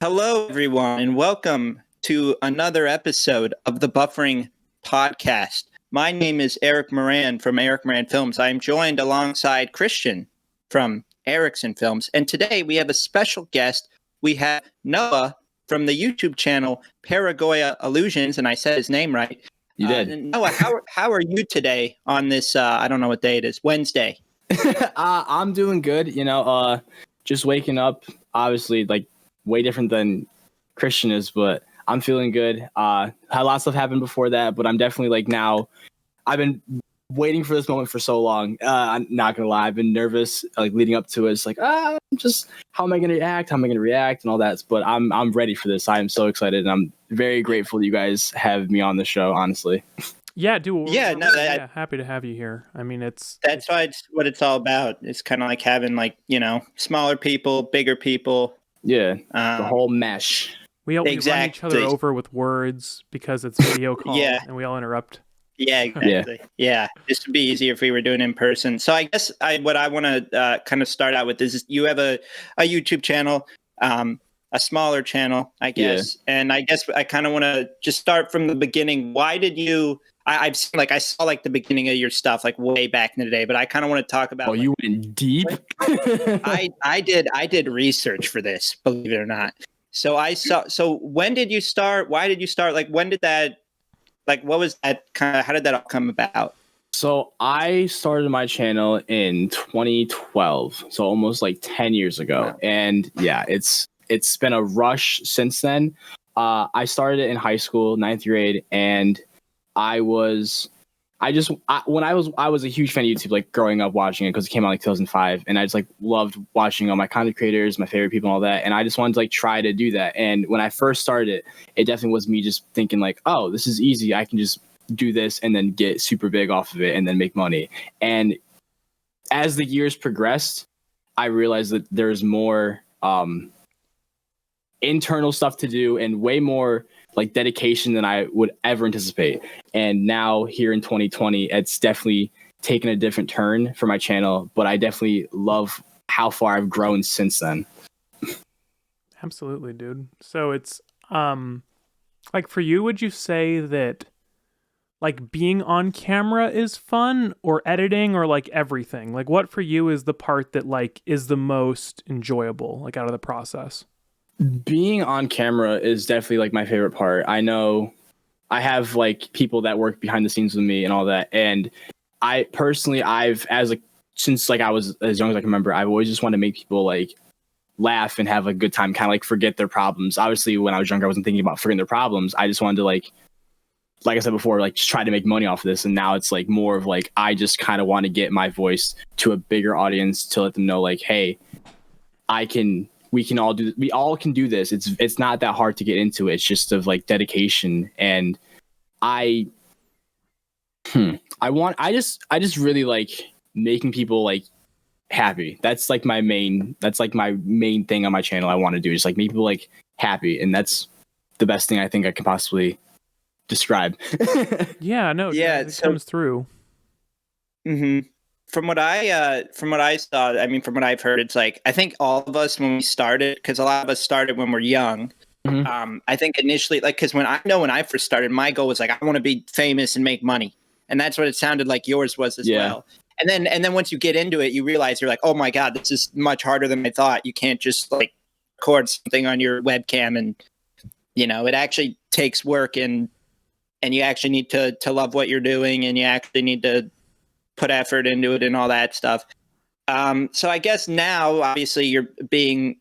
Hello, everyone, and welcome to another episode of the Buffering Podcast. My name is Eric Moran from Eric Moran Films. I am joined alongside Christian from Erickson Films, and today we have a special guest. We have Noah from the YouTube channel Paragoya Illusions, and I said his name right. You did. Noah, how are you today on this, I don't know what day it is, Wednesday? I'm doing good, just waking up, obviously, like, way different than Christian is, but I'm feeling good. Had a lot of stuff happen before that, but I'm definitely like now. I've been waiting for this moment for so long. I'm not gonna lie, I've been nervous, like leading up to it. It's like, just how am I gonna react? How am I gonna react and all that? But I'm ready for this. I am so excited, and I'm very grateful that you guys have me on the show. Honestly. Yeah, dude. Yeah, happy to have you here. I mean, that's why it's what it's all about. It's kind of like having smaller people, bigger people. Yeah, the whole mesh. We run each other over with words because it's video call, and we all interrupt. Yeah, exactly. Yeah, this would be easier if we were doing it in person. So I guess what I want to kind of start out with is you have a YouTube channel, a smaller channel, I guess. Yeah. And I guess I kind of want to just start from the beginning. Why did you... I've seen, I saw the beginning of your stuff way back in the day, but I kind of want to talk about. Oh, you went deep. I did research for this, believe it or not. So I saw. So when did you start? Why did you start? When did that? What was that kind of? How did that all come about? So I started my channel in 2012, so almost 10 years ago, wow. And yeah, it's been a rush since then. I started it in high school, 9th grade, and I was a huge fan of YouTube, growing up watching it because it came out 2005, and I just loved watching all my content creators, my favorite people, and all that, and I just wanted to try to do that. And when I first started it definitely was me just thinking oh, this is easy, I can just do this and then get super big off of it and then make money. And as the years progressed, I realized that there's more internal stuff to do and way more dedication than I would ever anticipate. And now here in 2020, it's definitely taken a different turn for my channel, but I definitely love how far I've grown since then. Absolutely, dude. So it's for you, would you say that being on camera is fun, or editing, or everything? What for you is the part that is the most enjoyable out of the process? Being on camera is definitely my favorite part. I know I have people that work behind the scenes with me and all that. And I personally, since I was as young as I can remember, I've always just wanted to make people laugh and have a good time, kind of forget their problems. Obviously, when I was younger, I wasn't thinking about forgetting their problems. I just wanted to like I said before, just try to make money off of this. And now it's more of I just kind of want to get my voice to a bigger audience to let them know hey, we all can do this. It's not that hard to get into it. It's just of dedication. And I just really making people happy. That's my main thing on my channel. I want to do is make people happy. And that's the best thing I think I can possibly describe. Yeah, no, yeah, it comes through. Mm-hmm. From what I saw, I mean, from what I've heard, it's I think all of us when we started, because a lot of us started when we're young. Mm-hmm. I think initially, because when I first started, my goal was I want to be famous and make money, and that's what it sounded like yours was as well. And then once you get into it, you realize you're oh my god, this is much harder than I thought. You can't just record something on your webcam, and it actually takes work, and you actually need to love what you're doing, and you actually need to put effort into it and all that stuff. So I guess now, obviously, you're being,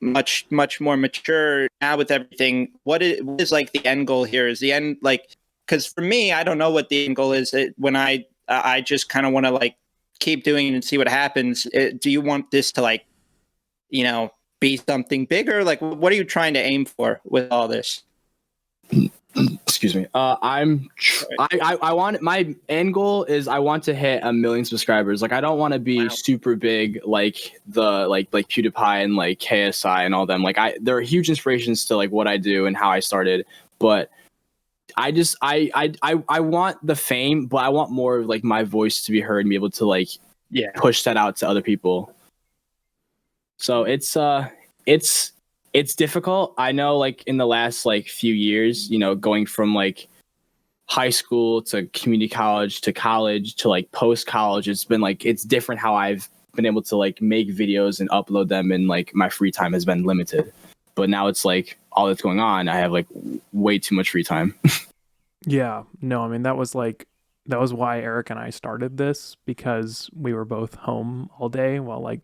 much, much more mature now with everything. What is the end goal here? Is the end because for me, I don't know what the end goal is. When I just kind of want to keep doing it and see what happens. Do you want this to be something bigger? What are you trying to aim for with all this? Excuse me. I want, my end goal is I want to hit 1 million subscribers. I don't want to be super big like PewDiePie and KSI and all them. They're huge inspirations to what I do and how I started, but I want the fame, but I want more of my voice to be heard and be able to push that out to other people. So it's it's difficult. I know, like, in the last like few years, you know, going from like high school to community college to like post college, it's been like, it's different how I've been able to like make videos and upload them, and like my free time has been limited. But now it's like all that's going on, I have like way too much free time. Yeah, no, I mean, that was why Eric and I started this, because we were both home all day while like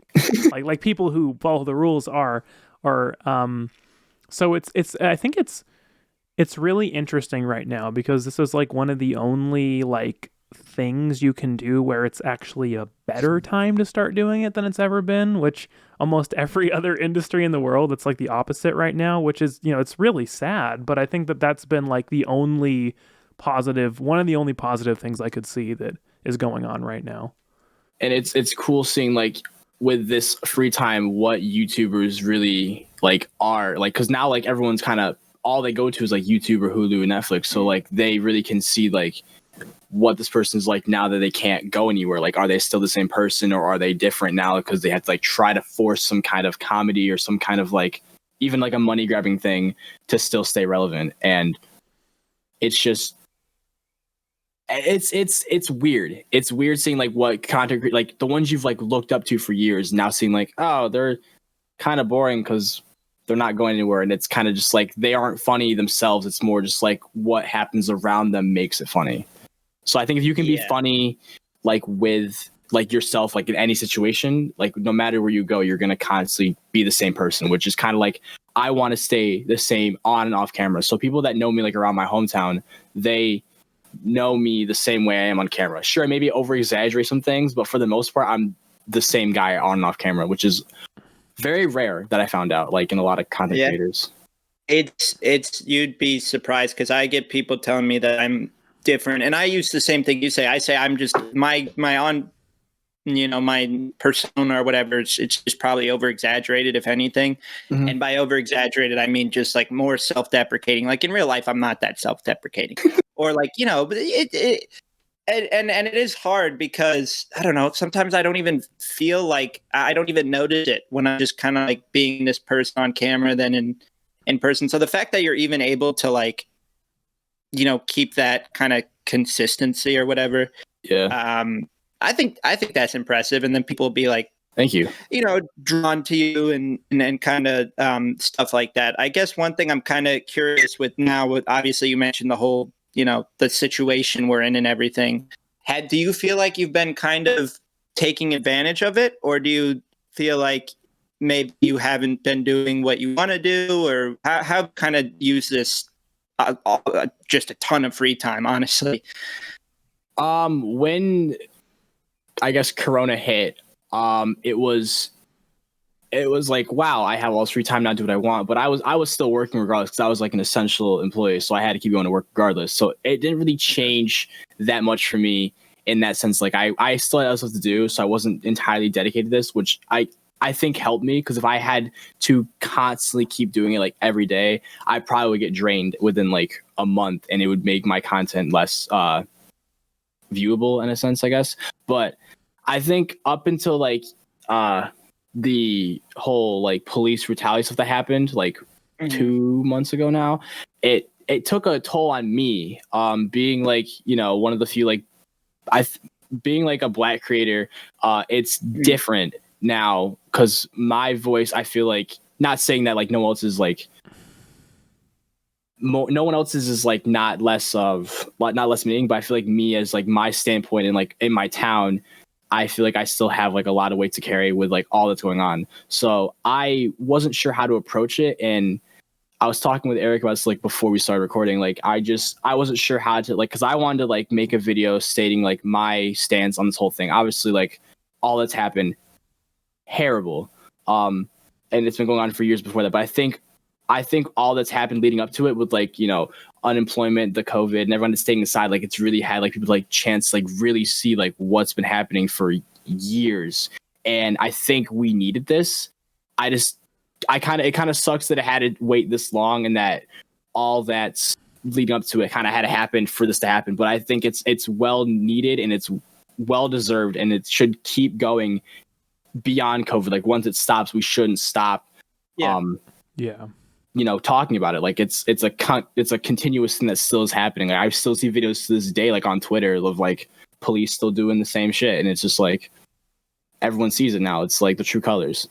like people who follow the rules are so it's I think it's really interesting right now, because this is like one of the only like things you can do where it's actually a better time to start doing it than it's ever been, which almost every other industry in the world, it's like the opposite right now, which is, you know, it's really sad, but I think that that's been like one of the only positive things I could see that is going on right now. And it's cool seeing like with this free time what YouTubers really like are like, because now like everyone's kind of, all they go to is like YouTube or Hulu and Netflix, so like they really can see like what this person's like now that they can't go anywhere. Like, are they still the same person, or are they different now because they have to like try to force some kind of comedy or some kind of like even like a money grabbing thing to still stay relevant. And it's just it's weird. It's weird seeing like what content, like the ones you've like looked up to for years, now seeing like, oh, they're kind of boring because they're not going anywhere. And it's kind of just like they aren't funny themselves. It's more just like what happens around them makes it funny. So I think if you can be funny, like with like yourself, like in any situation, like no matter where you go, you're going to constantly be the same person, which is kind of like, I want to stay the same on and off camera. So people that know me like around my hometown, they know me the same way I am on camera. Sure, I maybe over exaggerate some things, but for the most part, I'm the same guy on and off camera, which is very rare that I found out, like in a lot of content creators. It's you'd be surprised, because I get people telling me that I'm different, and I use the same thing you say. I say I'm just my on, you know, my persona or whatever. It's just probably over exaggerated, if anything. Mm-hmm. And by over exaggerated, I mean just like more self-deprecating. Like in real life, I'm not that self-deprecating, or like, you know, but and it is hard because I don't know. Sometimes I don't even feel like, I don't even notice it when I'm just kind of like being this person on camera than in person. So the fact that you're even able to like, you know, keep that kind of consistency or whatever. Yeah. I think that's impressive. And then people will be like, thank you, you know, drawn to you and kind of stuff like that. I guess one thing I'm kind of curious with now, with obviously you mentioned the whole, you know, the situation we're in and everything. Do you feel like you've been kind of taking advantage of it, or do you feel like maybe you haven't been doing what you want to do, or how kind of use this just a ton of free time, honestly? When I guess Corona hit, it was like, wow, I have all this free time now to do what I want. But I was still working regardless, because I was like an essential employee, so I had to keep going to work regardless. So it didn't really change that much for me in that sense. Like I still had other stuff to do, so I wasn't entirely dedicated to this, which I think helped me, because if I had to constantly keep doing it like every day, I probably would get drained within like a month, and it would make my content less viewable in a sense, I guess. But I think up until like the whole like police brutality stuff that happened like 2 months ago now, it took a toll on me, being like, you know, one of the few, like being like a Black creator, it's different now, because my voice, I feel like, not saying that like no one else's like no one else's is like not less meaning, but I feel like me, as like my standpoint and like in my town, I feel like I still have like a lot of weight to carry with like all that's going on. So I wasn't sure how to approach it. And I was talking with Eric about this like before we started recording. Like I wasn't sure how to, like, because I wanted to like make a video stating like my stance on this whole thing. Obviously, like all that's happened, terrible. And it's been going on for years before that. But I think all that's happened leading up to it, with like, you know, unemployment, the COVID, and everyone staying aside, like it's really had like people like chance like really see like what's been happening for years. And I think we needed this. It kind of sucks that it had to wait this long, and that all that's leading up to it kind of had to happen for this to happen. But I think it's well needed, and it's well deserved, and it should keep going beyond COVID. Like once it stops, we shouldn't stop. Yeah. Yeah. Talking about it. Like it's a continuous thing that still is happening. Like, I still see videos to this day, like on Twitter, of like police still doing the same shit, and it's just like everyone sees it now. It's like the true colors.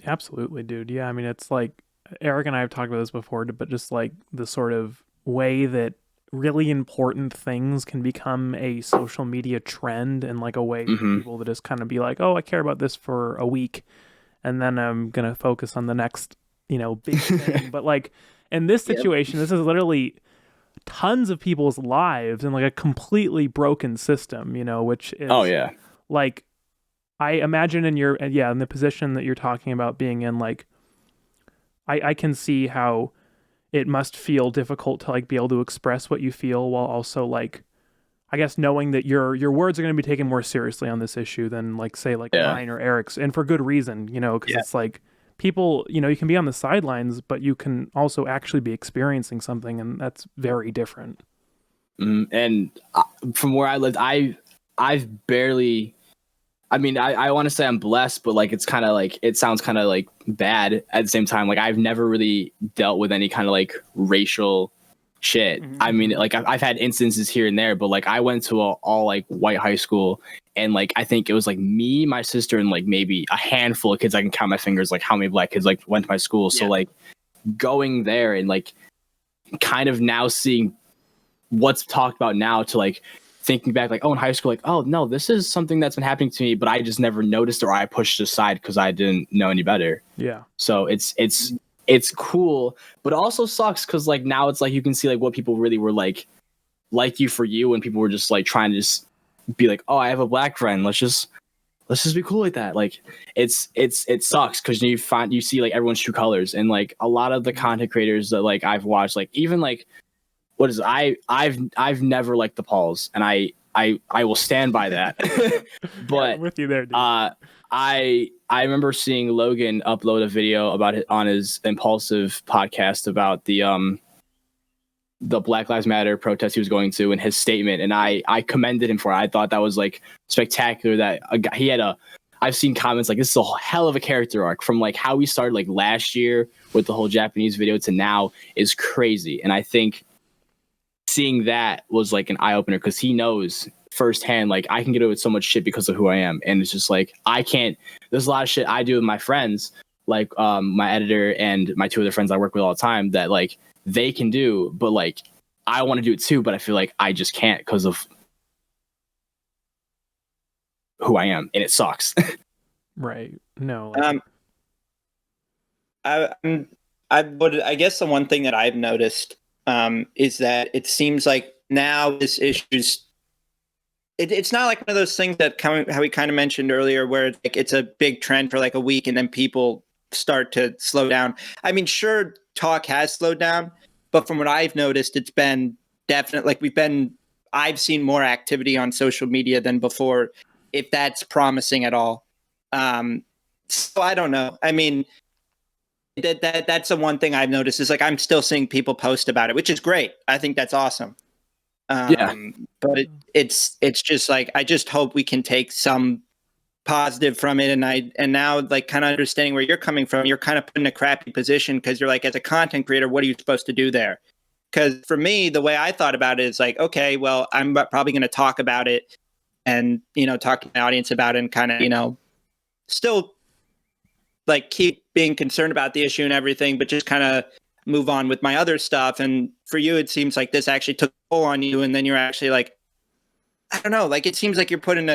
Absolutely, dude. Yeah, I mean, it's like Eric and I have talked about this before, but just like the sort of way that really important things can become a social media trend, and like a way for people to just kind of be like, oh, I care about this for a week, and then I'm gonna focus on the next, big thing. But like in this situation, this is literally tons of people's lives and like a completely broken system, which is like, I imagine in the position that you're talking about being in, like, I can see how it must feel difficult to like be able to express what you feel while also like, I guess, knowing that your words are going to be taken more seriously on this issue than like, say, like mine or Eric's, and for good reason, because it's like people, you can be on the sidelines, but you can also actually be experiencing something, and that's very different. And from where I lived, I've barely. I mean, I want to say I'm blessed, but like it's kind of like, it sounds kind of like bad at the same time. Like I've never really dealt with any kind of like racial shit. I mean, like I've had instances here and there, but like I went to all like white high school, and like I think it was like me, my sister, and like maybe a handful of kids, I can count my fingers, like how many black kids like went to my school. So like going there and like kind of now seeing what's talked about now, to like thinking back, like, oh, in high school, like, oh no, this is something that's been happening to me, but I just never noticed, or I pushed aside because I didn't know any better. Yeah. So it's cool, but it also sucks because like now it's like you can see like what people really were like you for you, and people were just like trying to just be like, oh, I have a black friend, let's just be cool like that. Like it sucks because you see like everyone's true colors, and like a lot of the content creators that like I've watched, like even like what is it? I've never liked the Pauls, and I will stand by that. But I'm with you there, dude. I remember seeing Logan upload a video about it on his Impulsive podcast about the Black Lives Matter protest he was going to, and his statement, and I commended him for it. I thought that was like spectacular, that he had I've seen comments like, this is a hell of a character arc from like how we started like last year with the whole Japanese video to now is crazy. And I think seeing that was like an eye-opener, because he knows firsthand, like, I can get away with so much shit because of who I am, and it's just like there's a lot of shit I do with my friends, like my editor and my two other friends I work with all the time, that like they can do, but like I want to do it too, but I feel like I just can't because of who I am, and it sucks. Right. No. I guess the one thing that I've noticed is that it seems like now this issue's it's not like one of those things that how we kind of mentioned earlier, where like it's a big trend for like a week and then people start to slow down. I mean, sure, talk has slowed down, but from what I've noticed, it's been definitely like I've seen more activity on social media than before, if that's promising at all. So I don't know. I mean, that's the one thing I've noticed, is like I'm still seeing people post about it, which is great. I think that's awesome. But it's just like, I just hope we can take some positive from it. And now like kind of understanding where you're coming from, you're kind of put in a crappy position, because you're like, as a content creator, what are you supposed to do there? Because for me, the way I thought about it is like, okay, well, I'm probably going to talk about it and, talk to my audience about it, and kind of, still like keep being concerned about the issue and everything, but just kind of move on with my other stuff. And for you, it seems like this actually took a toll on you, and then you're actually like, I don't know, like it seems like you're putting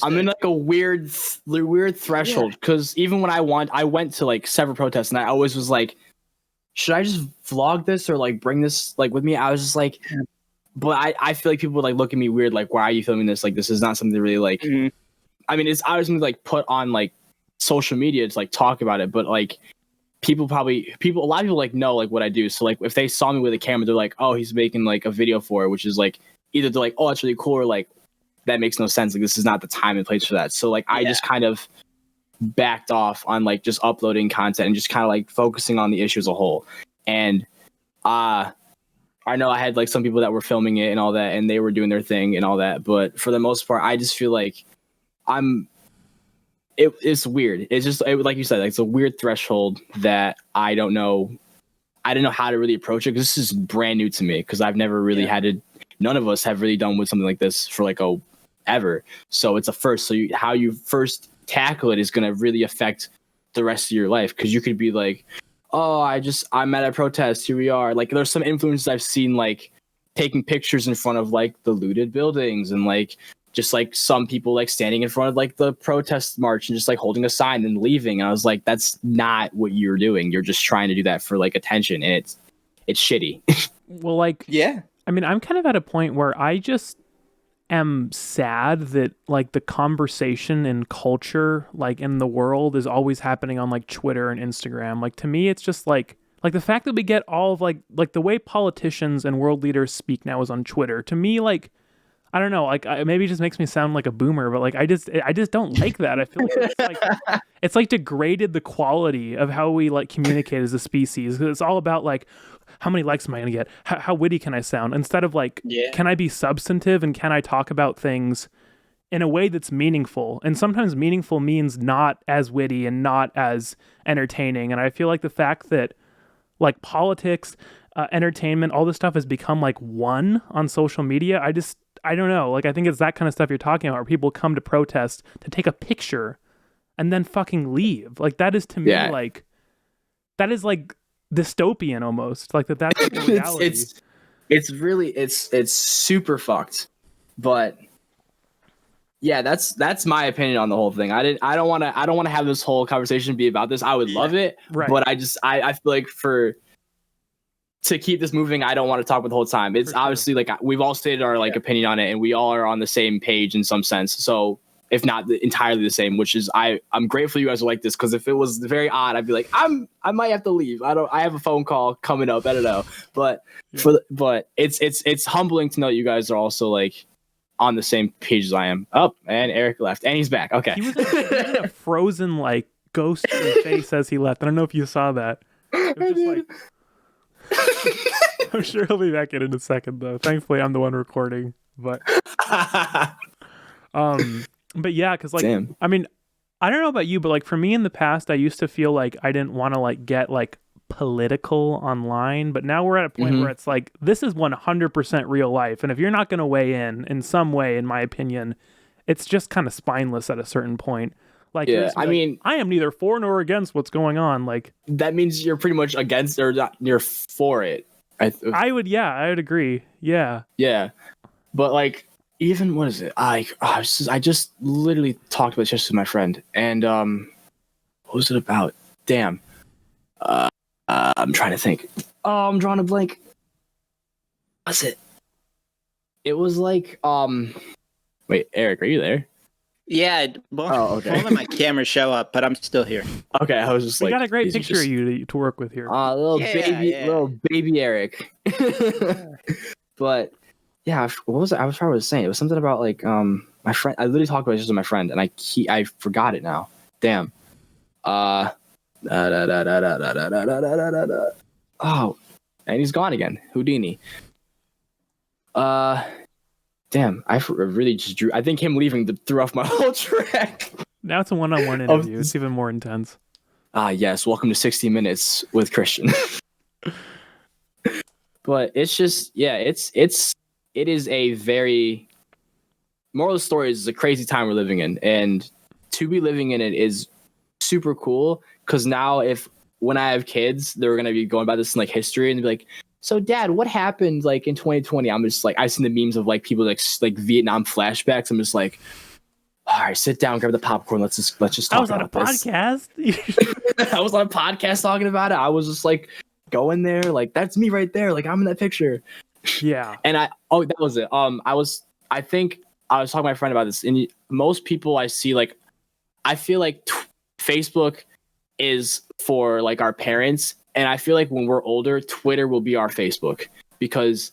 I'm in like a weird threshold, because even when I went to like several protests, and I always was like, should I just vlog this or like bring this like with me? I was just like, but I feel like people would like look at me weird, like, why are you filming this? Like, this is not something to really like. I mean, I was gonna like put on like social media to like talk about it, but like a lot of people like know like what I do. So like if they saw me with a camera, they're like, oh, he's making like a video for it, which is like, either they're like, oh, that's really cool, or like, that makes no sense, like this is not the time and place for that. So like I just kind of backed off on like just uploading content and just kind of like focusing on the issue as a whole. And I know I had like some people that were filming it and all that, and they were doing their thing and all that, but for the most part, I just feel like it's weird. It's just like you said, like, it's a weird threshold that I don't know. I didn't know how to really approach it because this is brand new to me because I've never really had to. None of us have really done with something like this for like ever. So it's a first. So how you first tackle it is going to really affect the rest of your life because you could be like, oh, I'm at a protest. Here we are. Like there's some influences I've seen like taking pictures in front of like the looted buildings and like just like some people like standing in front of like the protest march and just like holding a sign and leaving. And I was like, that's not what you're doing. You're just trying to do that for like attention, and it's shitty. Well, like, yeah. I mean, I'm kind of at a point where I just am sad that like the conversation and culture like in the world is always happening on like Twitter and Instagram. Like to me, it's just like the fact that we get all of like the way politicians and world leaders speak now is on Twitter. To me, like, I don't know, like maybe it just makes me sound like a boomer, but like I just don't like that. I feel like it's like degraded the quality of how we like communicate as a species. 'Cause it's all about like how many likes am I gonna get? How witty can I sound? Instead of like, can I be substantive and can I talk about things in a way that's meaningful? And sometimes meaningful means not as witty and not as entertaining. And I feel like the fact that like politics, entertainment, all this stuff has become like one on social media. I don't know. Like, I think it's that kind of stuff you're talking about where people come to protest to take a picture and then fucking leave. Like, that is to me, like, that is like dystopian almost. Like, that's like the reality. It's really, it's super fucked. But yeah, that's my opinion on the whole thing. I don't want to have this whole conversation be about this. I would love it. Right. But I feel like to keep this moving, I don't want to talk about the whole time. It's obviously like we've all stated our like opinion on it, and we all are on the same page in some sense. So if not entirely the same, which is I'm grateful you guys are like this, because if it was very odd, I'd be like I might have to leave. I have a phone call coming up. I don't know, but it's humbling to know you guys are also like on the same page as I am. Oh, and Eric left, and he's back. Okay, he was in a frozen like ghost face as he left. I don't know if you saw that. It was just like. I'm sure he'll be back in a second though. Thankfully I'm the one recording, but yeah, because like damn. I mean, I don't know about you, but like for me in the past I used to feel like I didn't want to like get like political online, but now we're at a point where it's like this is 100% real life, and if you're not going to weigh in some way, in my opinion, it's just kind of spineless at a certain point. Like, yeah, I mean, I am neither for nor against what's going on. Like, that means you're pretty much against or not, you're for it. I would agree. Yeah. Yeah. But like, even what is it? I just literally talked about this with my friend, and what was it about? Damn. I'm trying to think. Oh, I'm drawing a blank. What's it? It was like wait, Eric, are you there? Yeah, well, okay. All of my cameras show up, but I'm still here. Okay, I was just we got a great picture of you to work with here. Little baby Eric. But yeah, what was it? I was trying to say. It was something about like my friend. I literally talked about this with my friend, and I forgot it now. Damn. Oh, and he's gone again. Houdini. Damn, I really just drew. I think him leaving threw off my whole track. Now it's a one-on-one interview. It's even more intense. Yes. Welcome to 60 Minutes with Christian. But it's just, yeah, it is a very, moral of the story is a crazy time we're living in. And to be living in it is super cool. Because now when I have kids, they're going to be going about this in like history and be like, so Dad, what happened like in 2020? I'm just like, I've seen the memes of like people like Vietnam flashbacks. I'm just like, all right, sit down, grab the popcorn. Let's just talk about this. I was on a podcast. I was on a podcast talking about it. I was just like going there, like that's me right there. Like I'm in that picture. Yeah. And that was it. I think I was talking to my friend about this. And most people I see, like, I feel like Facebook is for like our parents. And I feel like when we're older, Twitter will be our Facebook, because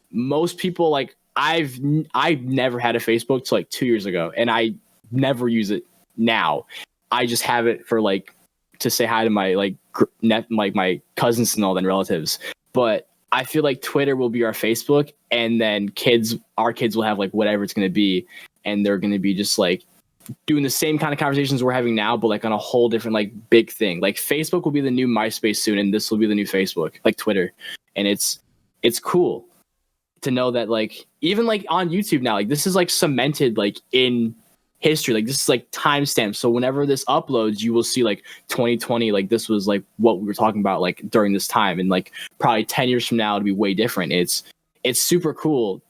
most people, like, I've never had a Facebook till like 2 years ago, and I never use it now. I just have it for like to say hi to my my cousins and all and relatives. But I feel like Twitter will be our Facebook, and then our kids will have like whatever it's going to be, and they're going to be just like doing the same kind of conversations we're having now, but like on a whole different like big thing. Like Facebook will be the new MySpace soon, and this will be the new Facebook, like Twitter. And it's cool to know that like even like on YouTube now, like this is like cemented like in history. Like this is like timestamp. So whenever this uploads, you will see like 2020, like this was like what we were talking about like during this time, and like probably 10 years from now it'll be way different. It's super cool,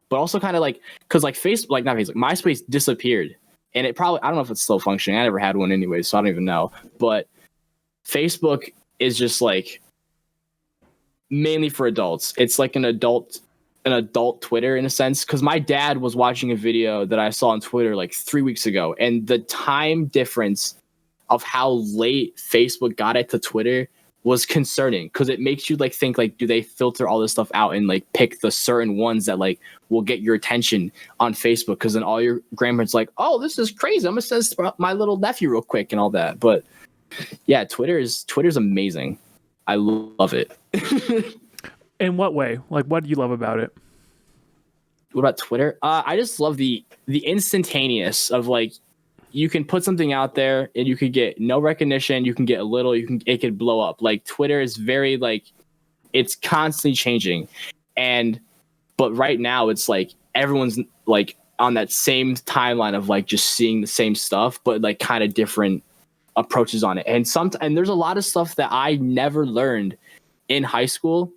but also kind of like because like Facebook, like not Facebook, MySpace disappeared. And it probably, I don't know if it's still functioning. I never had one anyway, so I don't even know. But Facebook is just like mainly for adults. It's like an adult Twitter in a sense. Because my dad was watching a video that I saw on Twitter like 3 weeks ago, and the time difference of how late Facebook got it to Twitter was concerning, because it makes you like think like, do they filter all this stuff out and like pick the certain ones that like will get your attention on Facebook? Because then all your grandparents like, oh, this is crazy, I'm gonna send this to my little nephew real quick and all that. But yeah, Twitter's amazing. I love it. In what way? Like, what do you love about it? What about Twitter? I just love the instantaneous of like, you can put something out there and you could get no recognition. You can get a little, it could blow up. Like Twitter is very like, it's constantly changing. But right now it's like everyone's like on that same timeline of like just seeing the same stuff, but like kind of different approaches on it. And there's a lot of stuff that I never learned in high school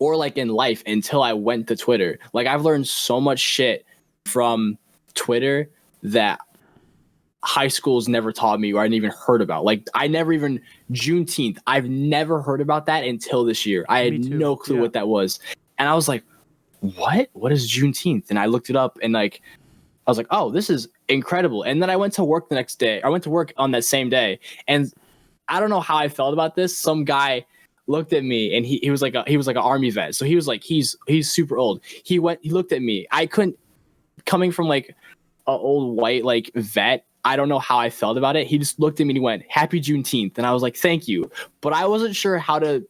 or like in life until I went to Twitter. Like I've learned so much shit from Twitter that high schools never taught me or I didn't even heard about. Like I never even Juneteenth. I've never heard about that until this year. I had no clue what that was. And I was like, what is Juneteenth? And I looked it up and like, I was like, oh, this is incredible. And then I went to work the next day. I went to work on that same day. And I don't know how I felt about this. Some guy looked at me and he was like an army vet. So he was like, he's super old. He looked at me. I couldn't, coming from like an old white like vet, I don't know how I felt about it. He just looked at me and he went, "Happy Juneteenth." And I was like, "Thank you." But I wasn't sure how do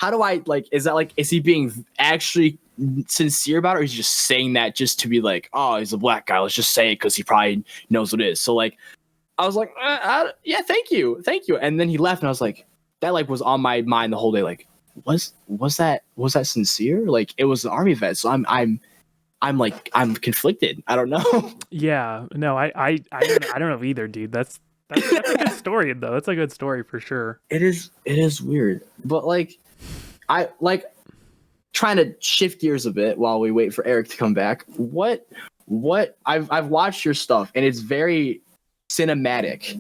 I like, is he being actually sincere about it, or is he just saying that just to be like, oh, he's a black guy, let's just say it because he probably knows what it is. So like, I was like, yeah, thank you. And then he left and I was like, that like was on my mind the whole day. Like, was that sincere? Like it was an army vet. So I'm conflicted. I don't know. Yeah, no, I don't know either, dude. That's a good story though. That's a good story for sure. It is weird, but like, I like trying to shift gears a bit while we wait for Eric to come back. What I've watched your stuff and it's very cinematic.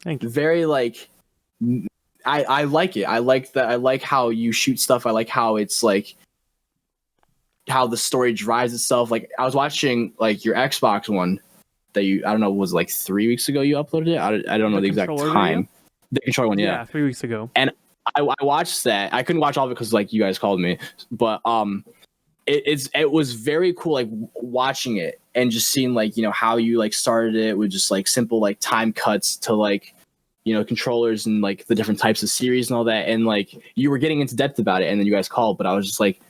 Thank you. Very like, I like it. I like that. I like how you shoot stuff. I like how it's like, how the story drives itself. Like I was watching like your Xbox one that I don't know, was like 3 weeks ago you uploaded it. I don't know the exact time. Video? The controller one, yeah. 3 weeks ago. And I watched that. I couldn't watch all of it because like you guys called me, but it was very cool like watching it and just seeing like, you know, how you like started it with just like simple like time cuts to like, you know, controllers and like the different types of series and all that, and like you were getting into depth about it, and then you guys called, but I was just like,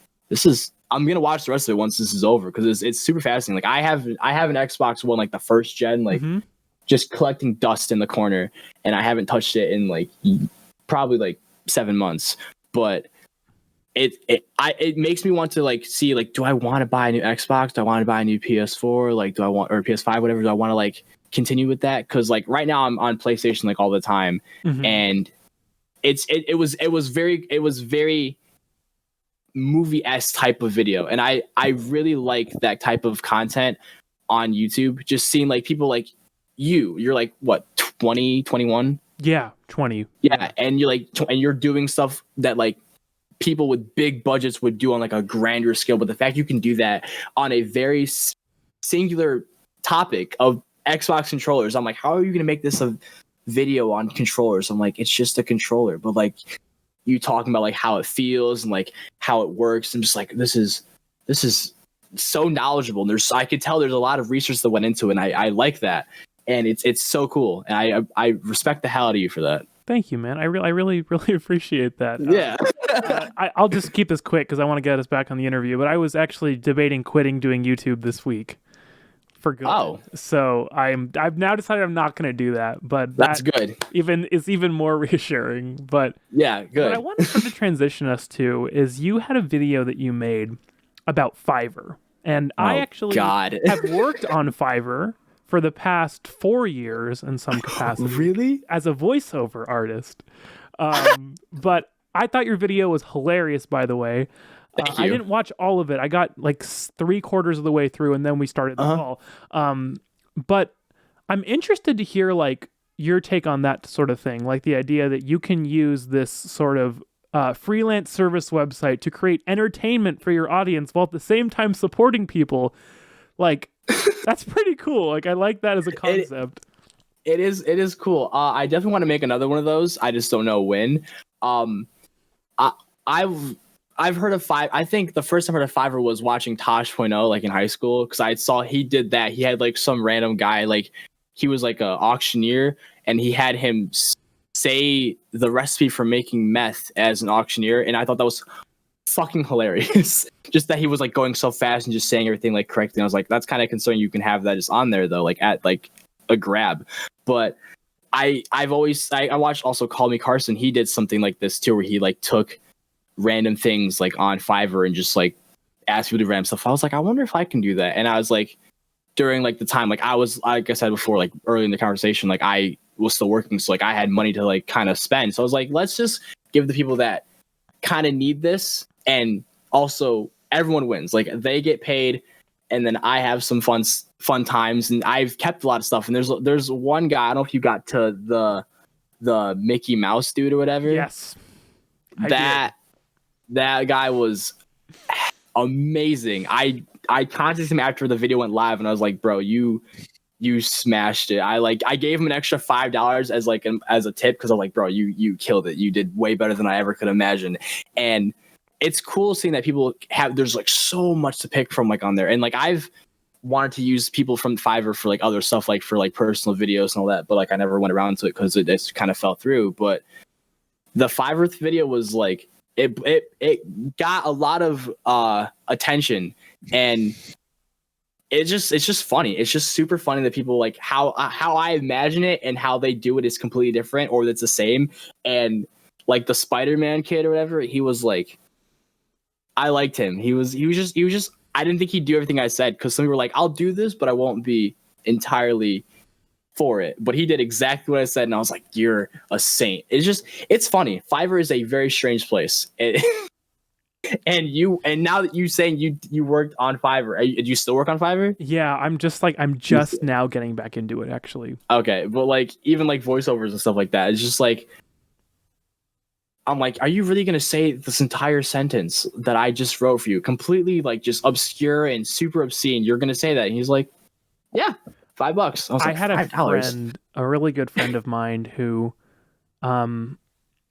I'm gonna watch the rest of it once this is over because it's super fascinating. Like I have an Xbox One, like the first gen, like just collecting dust in the corner, and I haven't touched it in like probably like 7 months. But it makes me want to like see like, do I want to buy a new Xbox? Do I want to buy a new PS4? Like, do I want, or PS5, whatever? Do I want to like continue with that? Because like right now I'm on PlayStation like all the time, and it was very movie-esque type of video, and I really like that type of content on YouTube. Just seeing like people like you're like what, 20, 21? Yeah, 20. Yeah, and you're like, and you're doing stuff that like people with big budgets would do on like a grander scale, but the fact you can do that on a very singular topic of Xbox controllers, I'm like, how are you gonna make this a video on controllers? I'm like, it's just a controller, but like you talking about like how it feels and like how it works. I'm just like, this is so knowledgeable. And I could tell there's a lot of research that went into it, and I like that. And it's so cool. And I respect the hell out of you for that. Thank you, man. I really appreciate that. Yeah. I'll just keep this quick because I want to get us back on the interview. But I was actually debating quitting doing YouTube this week for good. Oh. So I've now decided I'm not going to do that, but That's good. It's even more reassuring. But Yeah, good. what I want to sort of transition us to is you had a video that you made about Fiverr. And I actually have worked on Fiverr for the past 4 years in some capacity. Really? As a voiceover artist. But I thought your video was hilarious, by the way. Thank you. I didn't watch all of it. I got like 3/4 of the way through, and then we started the call. But I'm interested to hear like your take on that sort of thing, like the idea that you can use this sort of freelance service website to create entertainment for your audience while at the same time supporting people. Like, that's pretty cool. Like, I like that as a concept. It is cool. I definitely want to make another one of those. I just don't know when. I've heard of Fiverr. I think the first time I heard of Fiverr was watching Tosh.0 like in high school, because I saw he did that. He had like some random guy, like he was like an auctioneer, and he had him say the recipe for making meth as an auctioneer, and I thought that was fucking hilarious. Just that he was like going so fast and just saying everything like correctly. I was like, that's kind of concerning. You can have that just on there though, like at like a grab. But I watched also Call Me Carson. He did something like this too, where he like took random things like on Fiverr and just like asked people to do random stuff. I was like, I wonder if I can do that. And I was like, during like the time, like I was, like I said before, like early in the conversation, like I was still working, so like I had money to like kind of spend. So I was like, let's just give the people that kind of need this, and also everyone wins. Like they get paid, and then I have some fun times, and I've kept a lot of stuff. And there's one guy, I don't know if you got to the Mickey Mouse dude or whatever. Yes. That guy was amazing. I contacted him after the video went live, and I was like, bro, you smashed it. I gave him an extra $5 as like as a tip, because I was like, bro, you killed it. You did way better than I ever could imagine. And it's cool seeing that people there's like so much to pick from like on there. And like I've wanted to use people from Fiverr for like other stuff, like for like personal videos and all that, but like I never went around to it because it just kind of fell through. But the Fiverr video was like, it got a lot of attention, and it's just funny. It's just super funny that people like how I imagine it and how they do it is completely different, or that's the same. And like the Spider-Man kid or whatever, he was like, I liked him. He was just I didn't think he'd do everything I said, because some people were like, I'll do this, but I won't be entirely for it. But he did exactly what I said, and I was like, you're a saint. It's funny. Fiverr is a very strange place. And now that you saying you worked on Fiverr, do you still work on Fiverr? Yeah, I'm just now getting back into it, actually. Okay, but like even like voiceovers and stuff like that, it's just like, I'm like, are you really gonna say this entire sentence that I just wrote for you, completely like just obscure and super obscene? You're gonna say that? And he's like, yeah, $5. I had a friend, a really good friend of mine, who,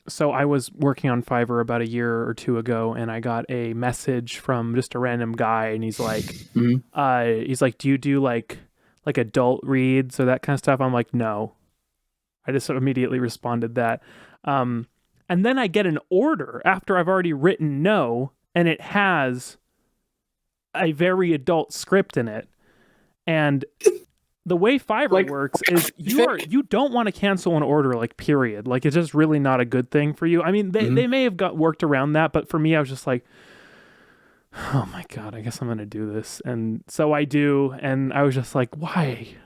so I was working on Fiverr about a year or two ago, and I got a message from just a random guy, and he's like, do you do like adult reads or that kind of stuff? I'm like, no. I just immediately responded that. And then I get an order after I've already written no, and it has a very adult script in it. And the way Fiverr works is you don't want to cancel an order, like, period. Like, it's just really not a good thing for you. I mean, they may have worked around that, but for me, I was just like, oh my God, I guess I'm going to do this. And so I do. And I was just like, why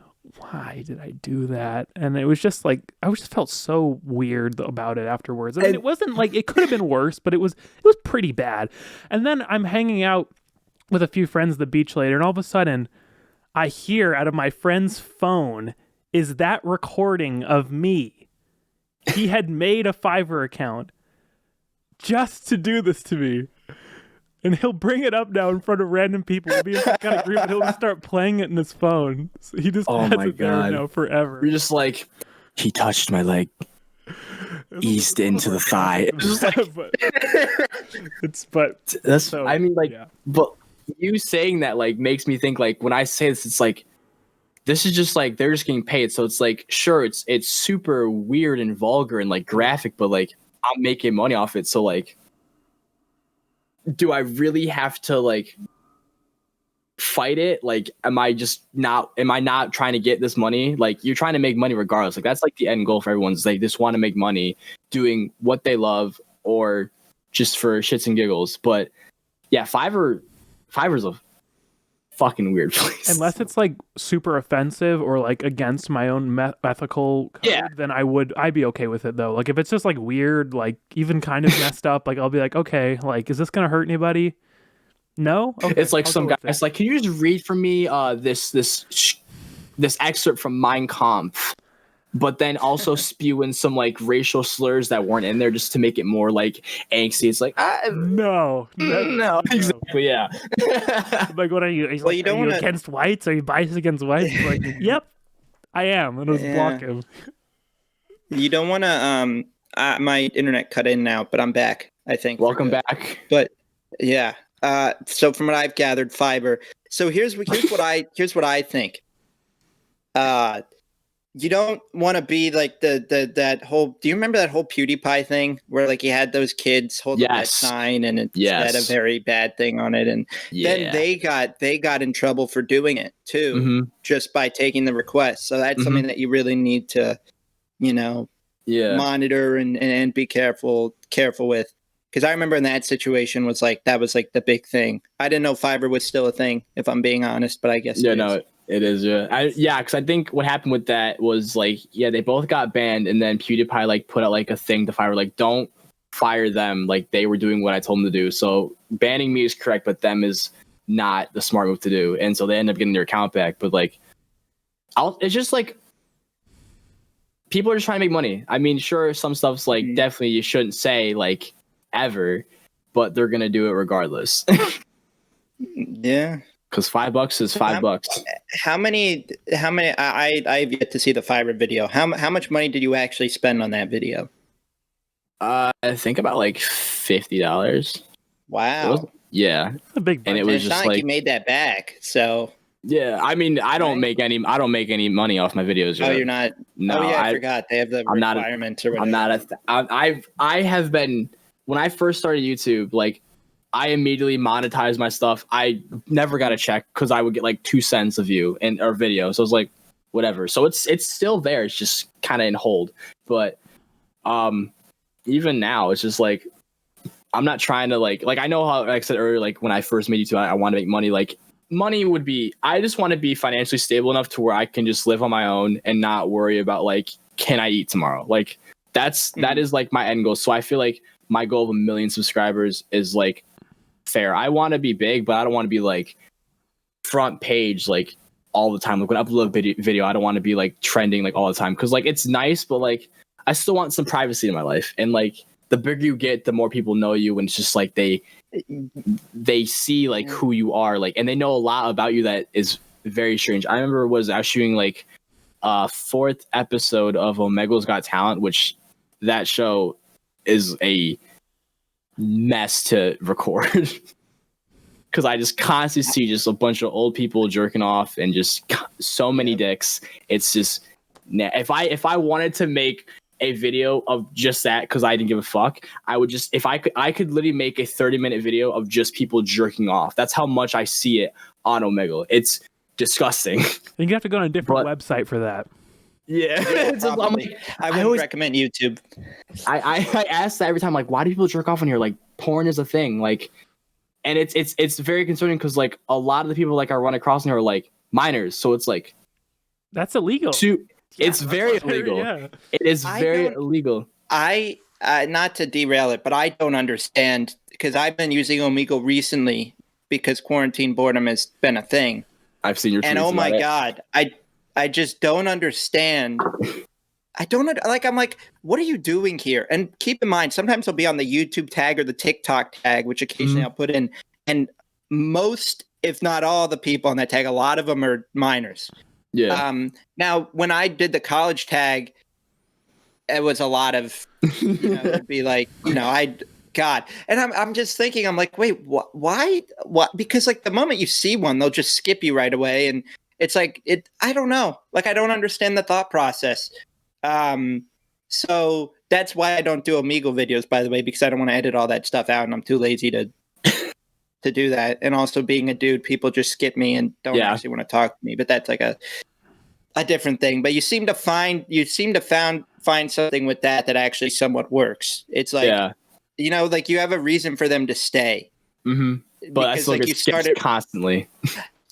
did I do that? And it was just like, I just felt so weird about it afterwards. I mean, it wasn't like, it could have been worse, but it was pretty bad. And then I'm hanging out with a few friends at the beach later, and all of a sudden I hear out of my friend's phone is that recording of me. He had made a Fiverr account just to do this to me. And he'll bring it up now in front of random people. We'll be in some kind of group, and he'll just start playing it in his phone. So he just has it there now forever. You're just like, he touched my leg, eased into the thigh. But you saying that like makes me think, like, when I say this, it's like, this is just like, they're just getting paid. So it's like, sure, it's super weird and vulgar and like graphic, but like, I'm making money off it. So like, do I really have to like fight it? Like, am I not trying to get this money? Like, you're trying to make money regardless. Like, that's like the end goal for everyone. Is they just want to make money doing what they love or just for shits and giggles. But yeah, Fiverr's a fucking weird place. Unless it's like super offensive or like against my own ethical code, then I'd be okay with it though. Like if it's just like weird, like even kind of messed up, like I'll be like, okay, like is this gonna hurt anybody? No. Okay, it's like some guy's like, can you just read for me this excerpt from Mein Kampf, but then also spew in some like racial slurs that weren't in there just to make it more like angsty. It's like no, exactly, yeah. Like, what are you? He's well, like, you don't are you wanna... against whites? Are you biased against whites? Like, yep, I am. And just block him. You don't want to. My internet cut in now, but I'm back. I think. Welcome back. But yeah. So from what I've gathered, Fiverr. So here's what I think. You don't want to be like that whole. Do you remember that whole PewDiePie thing where like he had those kids hold up that sign and it had a very bad thing on it, and then they got in trouble for doing it too, just by taking the request. So that's something that you really need to, monitor and be careful with. Because I remember in that situation that was like the big thing. I didn't know Fiverr was still a thing, if I'm being honest, but I guess it is. Because I think what happened with that was like, they both got banned, and then PewDiePie like put out like a thing to Fiverr, like don't fire them, like they were doing what I told them to do. So banning me is correct, but them is not the smart move to do, and so they end up getting their account back. But like, it's just like people are just trying to make money. I mean, sure, some stuff's like definitely you shouldn't say like ever, but they're gonna do it regardless. Yeah, because $5 is $5. How many? I've yet to see the Fiverr video. How much money did you actually spend on that video? I think about like $50. Wow. Yeah, a big budget. And it was just like you made that back. So yeah, I mean, I don't make any money off my videos. Oh, you're not? No, I forgot they have the requirements or whatever. I have been. When I first started YouTube, like I immediately monetized my stuff. I never got a check because I would get like 2 cents a view in our video. So it's like whatever. So it's still there. It's just kind of in hold. But even now, it's just like I'm not trying to like I know how, like I said earlier, like when I first made YouTube, I want to make money. Like money would be, I just want to be financially stable enough to where I can just live on my own and not worry about like, can I eat tomorrow? Like that is like my end goal. So I feel like my goal of 1 million subscribers is like fair. I want to be big, but I don't want to be like front page like all the time. Like when I upload a video, I don't want to be like trending like all the time, because like it's nice, but like I still want some privacy in my life. And like the bigger you get, the more people know you, and it's just like they see like who you are, like, and they know a lot about you that is very strange. I remember I was shooting like 4th episode of Omegle's Got Talent, which that show is a mess to record because I just constantly see just a bunch of old people jerking off and just so many dicks. It's just, if I wanted to make a video of just that, because I didn't give a fuck, I would just, if I could literally make a 30-minute video of just people jerking off. That's how much I see it on Omegle. It's disgusting. You have to go on a different website for that. Yeah, I would recommend YouTube. I ask that every time, like, why do people jerk off on here? Like, porn is a thing, like, and it's very concerning because like a lot of the people like I run across in here are like minors, so it's like that's illegal. It's very illegal. Yeah. It is very illegal. I not to derail it, but I don't understand, because I've been using Omegle recently because quarantine boredom has been a thing. I've seen your tweets, and oh my god, I just don't understand. I'm like, what are you doing here? And keep in mind, sometimes I'll be on the YouTube tag or the TikTok tag, which occasionally I'll put in. And most, if not all, the people on that tag, a lot of them are minors. Yeah. Now, when I did the college tag, it was a lot of, it'd be like, God. And I'm just thinking, I'm like, wait, why? What? Because like the moment you see one, they'll just skip you right away. And it's like, I don't know. Like, I don't understand the thought process. So that's why I don't do Omegle videos, by the way, because I don't want to edit all that stuff out, and I'm too lazy to to do that. And also being a dude, people just skip me and don't actually want to talk to me. But that's like a different thing. But you seem to find something with that actually somewhat works. It's like, you know, like you have a reason for them to stay. Mm-hmm. But I still like, get skipped constantly.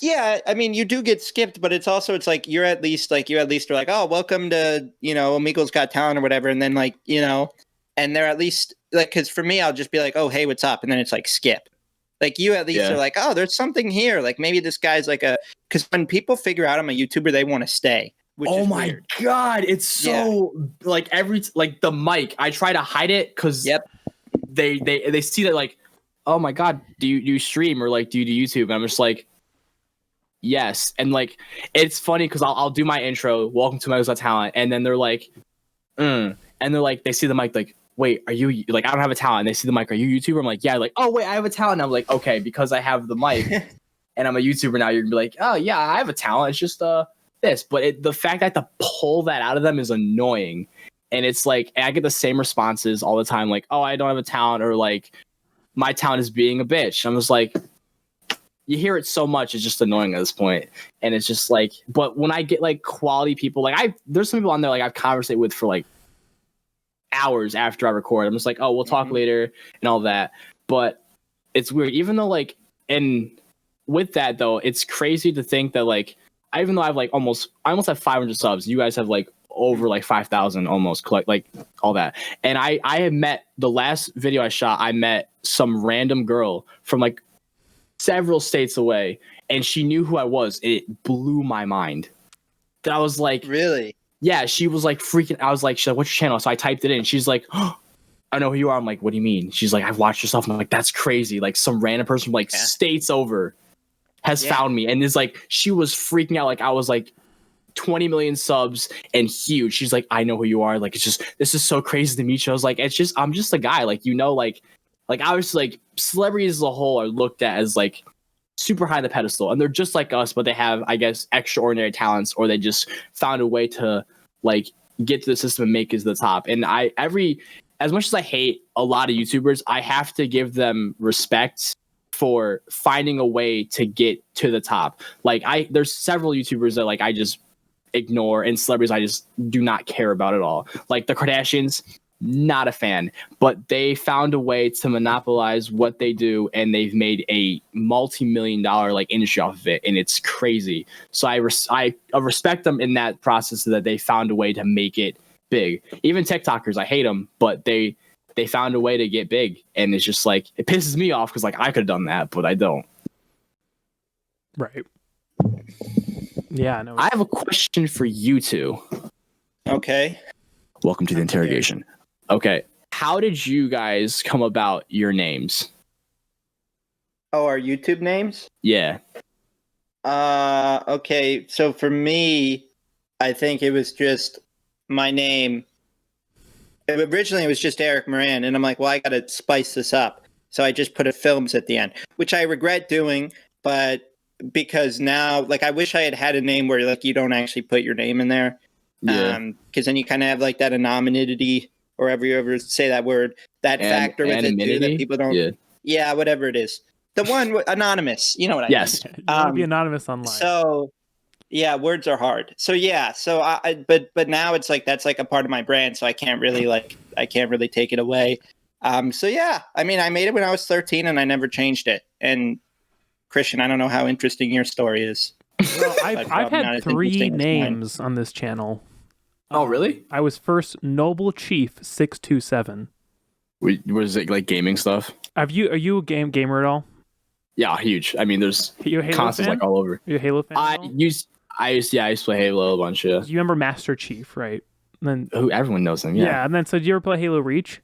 Yeah, I mean, you do get skipped, but it's like you at least are like, oh, welcome to, you know, Omegle's Got Talent or whatever, and then like, you know, and they're at least like, because for me, I'll just be like, oh, hey, what's up, and then it's like skip. Like you at least are like, oh, there's something here. Like maybe this guy's like because when people figure out I'm a YouTuber, they want to stay. Oh my weird. God, it's so like like the mic. I try to hide it because they see that like, oh my God, do you stream or like do you do YouTube? And I'm just like, yes. And like it's funny because I'll do my intro, welcome to Omegle Got Talent, and then they're like, and they're like, they see the mic like, wait, are you like, I don't have a talent. And they see the mic, are you YouTuber? I'm like, yeah. Like, oh wait, I have a talent. And I'm like, okay, because I have the mic and I'm a YouTuber now, you're gonna be like, oh yeah, I have a talent. It's just this. But the fact that I have to pull that out of them is annoying. And it's like, I get the same responses all the time, like, oh, I don't have a talent, or like, my talent is being a bitch. I'm just like, you hear it so much, it's just annoying at this point. And it's just like, but when I get like quality people, like there's some people on there like I've conversated with for like hours after I record. I'm just like, oh, we'll talk later and all that. But it's weird, even though like, and with that though, it's crazy to think that like, even though I almost have 500 subs, you guys have like over like 5,000 almost, collect like all that. And I have met, the last video I shot, I met some random girl from like several states away, and she knew who I was. It blew my mind. That I was like, really? Yeah, she was like freaking. I was like, she's like, what's your channel? So I typed it in. She's like, oh, I know who you are. I'm like, what do you mean? She's like, I've watched your stuff. I'm like, that's crazy. Like some random person from like states over has found me, and is like, she was freaking out. Like I was like 20 million subs and huge. She's like, I know who you are. Like, it's just, this is so crazy to meet you. I was like, it's just, I'm just a guy. Like, you know, like I was like, celebrities as a whole are looked at as like super high on the pedestal, and they're just like us, but they have, I guess, extraordinary talents, or they just found a way to like get to the system and make it to the top. And as much as I hate a lot of YouTubers, I have to give them respect for finding a way to get to the top. Like there's several YouTubers that like I just ignore, and celebrities I just do not care about at all. Like the Kardashians, not a fan, but they found a way to monopolize what they do, and they've made a multi-million-dollar like industry off of it, and it's crazy. So I respect them in that process, that they found a way to make it big. Even TikTokers, I hate them, but they found a way to get big, and it's just like, it pisses me off because like I could have done that, but I don't. Right. Yeah, no. I have a question for you two. Okay. Welcome to the interrogation. Okay. How did you guys come about your names? Oh, our YouTube names? Yeah. Okay. So for me, I think it was just my name. Originally, it was just Eric Moran, and I'm like, well, I got to spice this up. So I just put a films at the end, which I regret doing, but because now, like, I wish I had a name where like you don't actually put your name in there. Yeah. Because then you kind of have like that anonymity, or ever you ever say that word, that factor with it too, that people don't. Yeah, whatever it is. The one anonymous, you know what I mean? Yes. You want to be anonymous online. So yeah, words are hard. So yeah, so but now it's like that's like a part of my brand, so I can't really take it away. So yeah, I mean, I made it when I was 13, and I never changed it. And Christian, I don't know how interesting your story is. Well, I've had 3 names on this channel. Oh, really? I was first Noble Chief 627. Was it like gaming stuff? Are you a gamer at all? Yeah, huge. I mean, there's consoles like all over. Are you a Halo fan? I used to play Halo a bunch. Yeah. You remember Master Chief, right? And then everyone knows him. Yeah. Yeah, and then so did you ever play Halo Reach?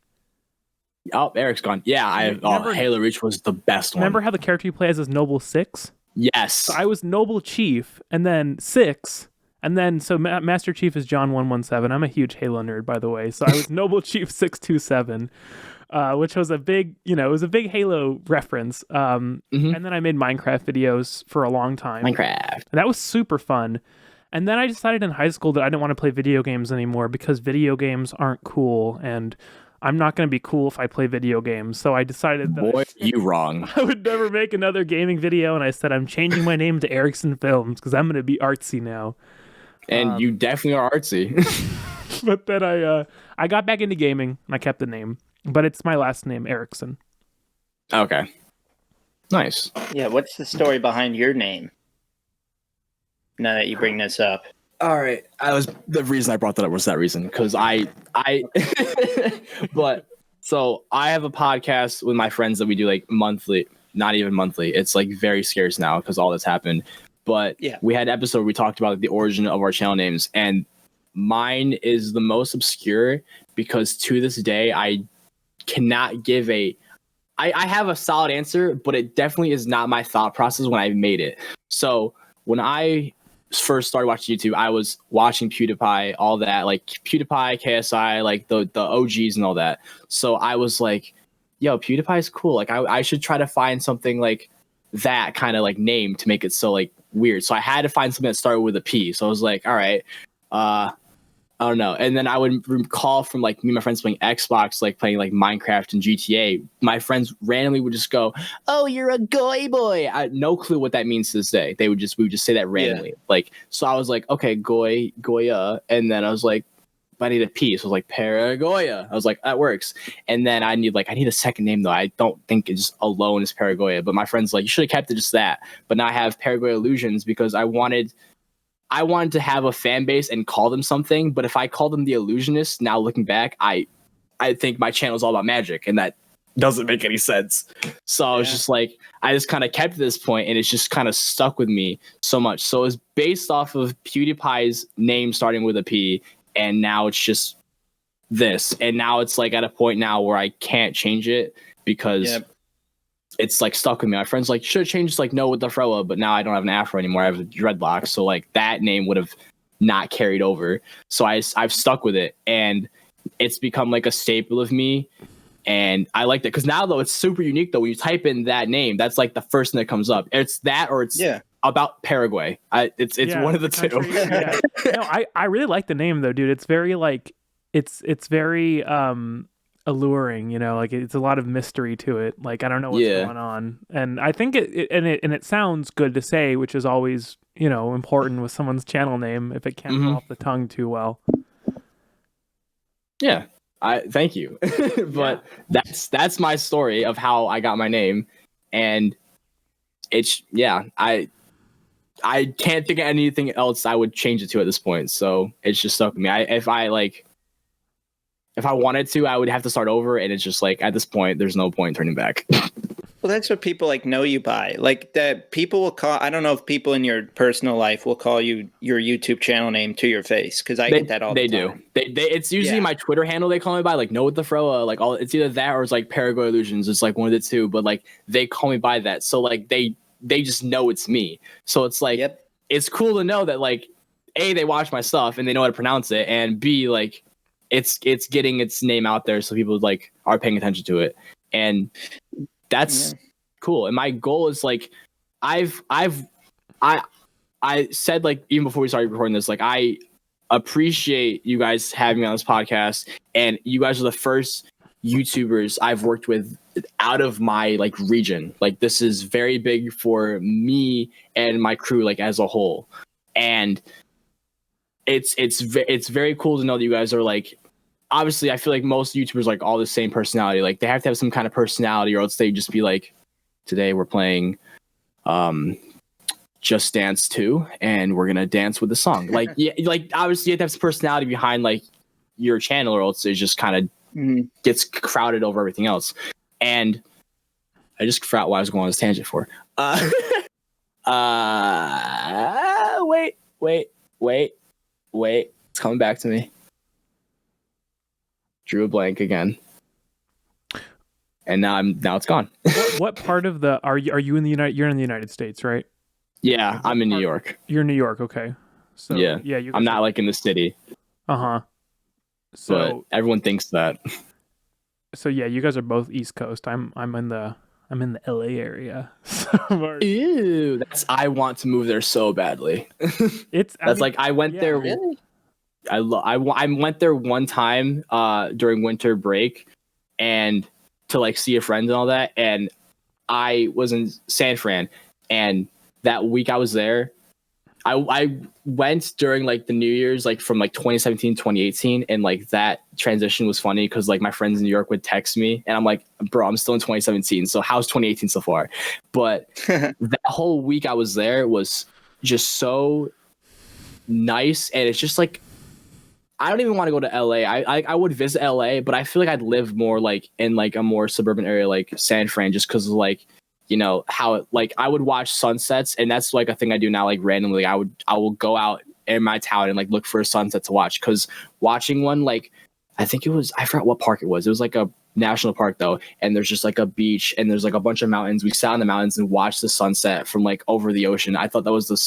Oh, Eric's gone. Yeah, Halo Reach was the best one. Remember how the character you play as is Noble 6? Yes. So I was Noble Chief, and then 6, and then so Master Chief is John 117. I'm a huge Halo nerd, by the way. So I was Noble Chief 627, which was a big, it was a big Halo reference. And then I made Minecraft videos for a long time. Minecraft. And that was super fun. And then I decided in high school that I didn't want to play video games anymore because video games aren't cool, and I'm not going to be cool if I play video games. So I decided that Boy, you wrong. I would never make another gaming video, and I said I'm changing my name to Erickson Films because I'm going to be artsy now. And you definitely are artsy. But then I got back into gaming and I kept the name, but it's my last name, Erickson. Okay. Nice. Yeah, what's the story behind your name? Now that you bring this up. All right. The reason I brought that up was that reason, because but so I have a podcast with my friends that we do like monthly, not even monthly. It's like very scarce now because all that's happened. But yeah, we had an episode where we talked about like, the origin of our channel names, and mine is the most obscure because to this day I cannot give I have a solid answer, but it definitely is not my thought process when I made it. So when I first started watching YouTube, I was watching PewDiePie, all that, like PewDiePie, KSI, like the OGs and all that. So I was like, yo, PewDiePie is cool. Like I should try to find something like that kind of like name to make it so like weird. So I had to find something that started with a P. So I was like, all right, I don't know. And then I would recall from like me and my friends playing Xbox, like playing like Minecraft and GTA. My friends randomly would just go, "Oh, you're a goy boy." I had no clue what that means to this day. We would just say that randomly. Yeah. Like, so I was like, okay, Goya. And then I was like, but I need a P. So I was like, Paragoya. I was like, that works. And then I need a second name though. I don't think it's alone is Paragoya. But my friend's like, you should have kept it just that. But now I have Paragoya Illusions because I wanted to have a fan base and call them something, but if I call them the Illusionists, now looking back, I think my channel is all about magic, and that doesn't make any sense. So I was just like, I just kind of kept this point, and it's just kind of stuck with me so much. So it's based off of PewDiePie's name starting with a P, and now it's just this. And now it's like at a point now where I can't change it because it's like stuck with me. My friends like, should have changed like no with the froa, but now I don't have an afro anymore. I have a dreadlock, so like that name would have not carried over. So I've stuck with it, and it's become like a staple of me. And I like that because now though it's super unique though. When you type in that name, that's like the first thing that comes up. It's that or it's about Paraguay. It's one of the two. No, I really like the name though, dude. It's very like it's very alluring, you know, like it's a lot of mystery to it. Like I don't know what's going on, and I think it sounds good to say, which is always, you know, important with someone's channel name if it can't roll off the tongue too well. Yeah, I thank you, but that's my story of how I got my name, and it's I can't think of anything else I would change it to at this point. So it's just stuck with me. If I wanted to, I would have to start over, and it's just like at this point, there's no point turning back. Well, that's what people like know you by. Like that people will call. I don't know if people in your personal life will call you your YouTube channel name to your face because I get that all the time. They do. It's usually my Twitter handle they call me by, like Know What the Froa. Like it's either that or it's like Paragoya Illusions. It's like one of the two, but like they call me by that. So like they just know it's me. So it's like it's cool to know that like A, they watch my stuff and they know how to pronounce it, and B, like it's getting its name out there so people like are paying attention to it, and that's cool. And my goal is like I said like even before we started recording this, like I appreciate you guys having me on this podcast, and you guys are the first YouTubers I've worked with out of my like region. Like this is very big for me and my crew like as a whole, and it's very cool to know that you guys are like, obviously I feel like most YouTubers like all the same personality. Like they have to have some kind of personality, or else they just be like, today we're playing Just Dance 2 and we're gonna dance with the song. Like like obviously you have to have some personality behind like your channel, or else it just kind of gets crowded over everything else. And I just forgot what I was going on this tangent for. Wait. It's coming back to me. Drew a blank again. And now it's gone. What part of the are you in the you're in the United States, right? Yeah, I'm in New York. You're in New York, okay. So yeah, I'm not like in the city. So but everyone thinks that. So yeah, you guys are both East Coast. I'm in the LA area. Ew, I want to move there so badly. That's like I went there. Really? I went there one time during winter break, and to like see a friend and all that, and I was in San Fran, and that week I was there, I went during like the New Year's, like from like 2017 2018, and like that transition was funny because like my friends in New York would text me and I'm like, bro, I'm still in 2017, so how's 2018 so far? But that whole week I was there was just so nice, and it's just like I don't even want to go to LA. I would visit LA, but I feel like I'd live more like in like a more suburban area like San Fran, just because like, you know, how it, like I would watch sunsets, and that's like a thing I do now, like randomly. I will go out in my town and like look for a sunset to watch, because watching one, like I think it was, I forgot what park it was. It was like a national park though, and there's just like a beach and there's like a bunch of mountains. We sat on the mountains and watched the sunset from like over the ocean. I thought that was the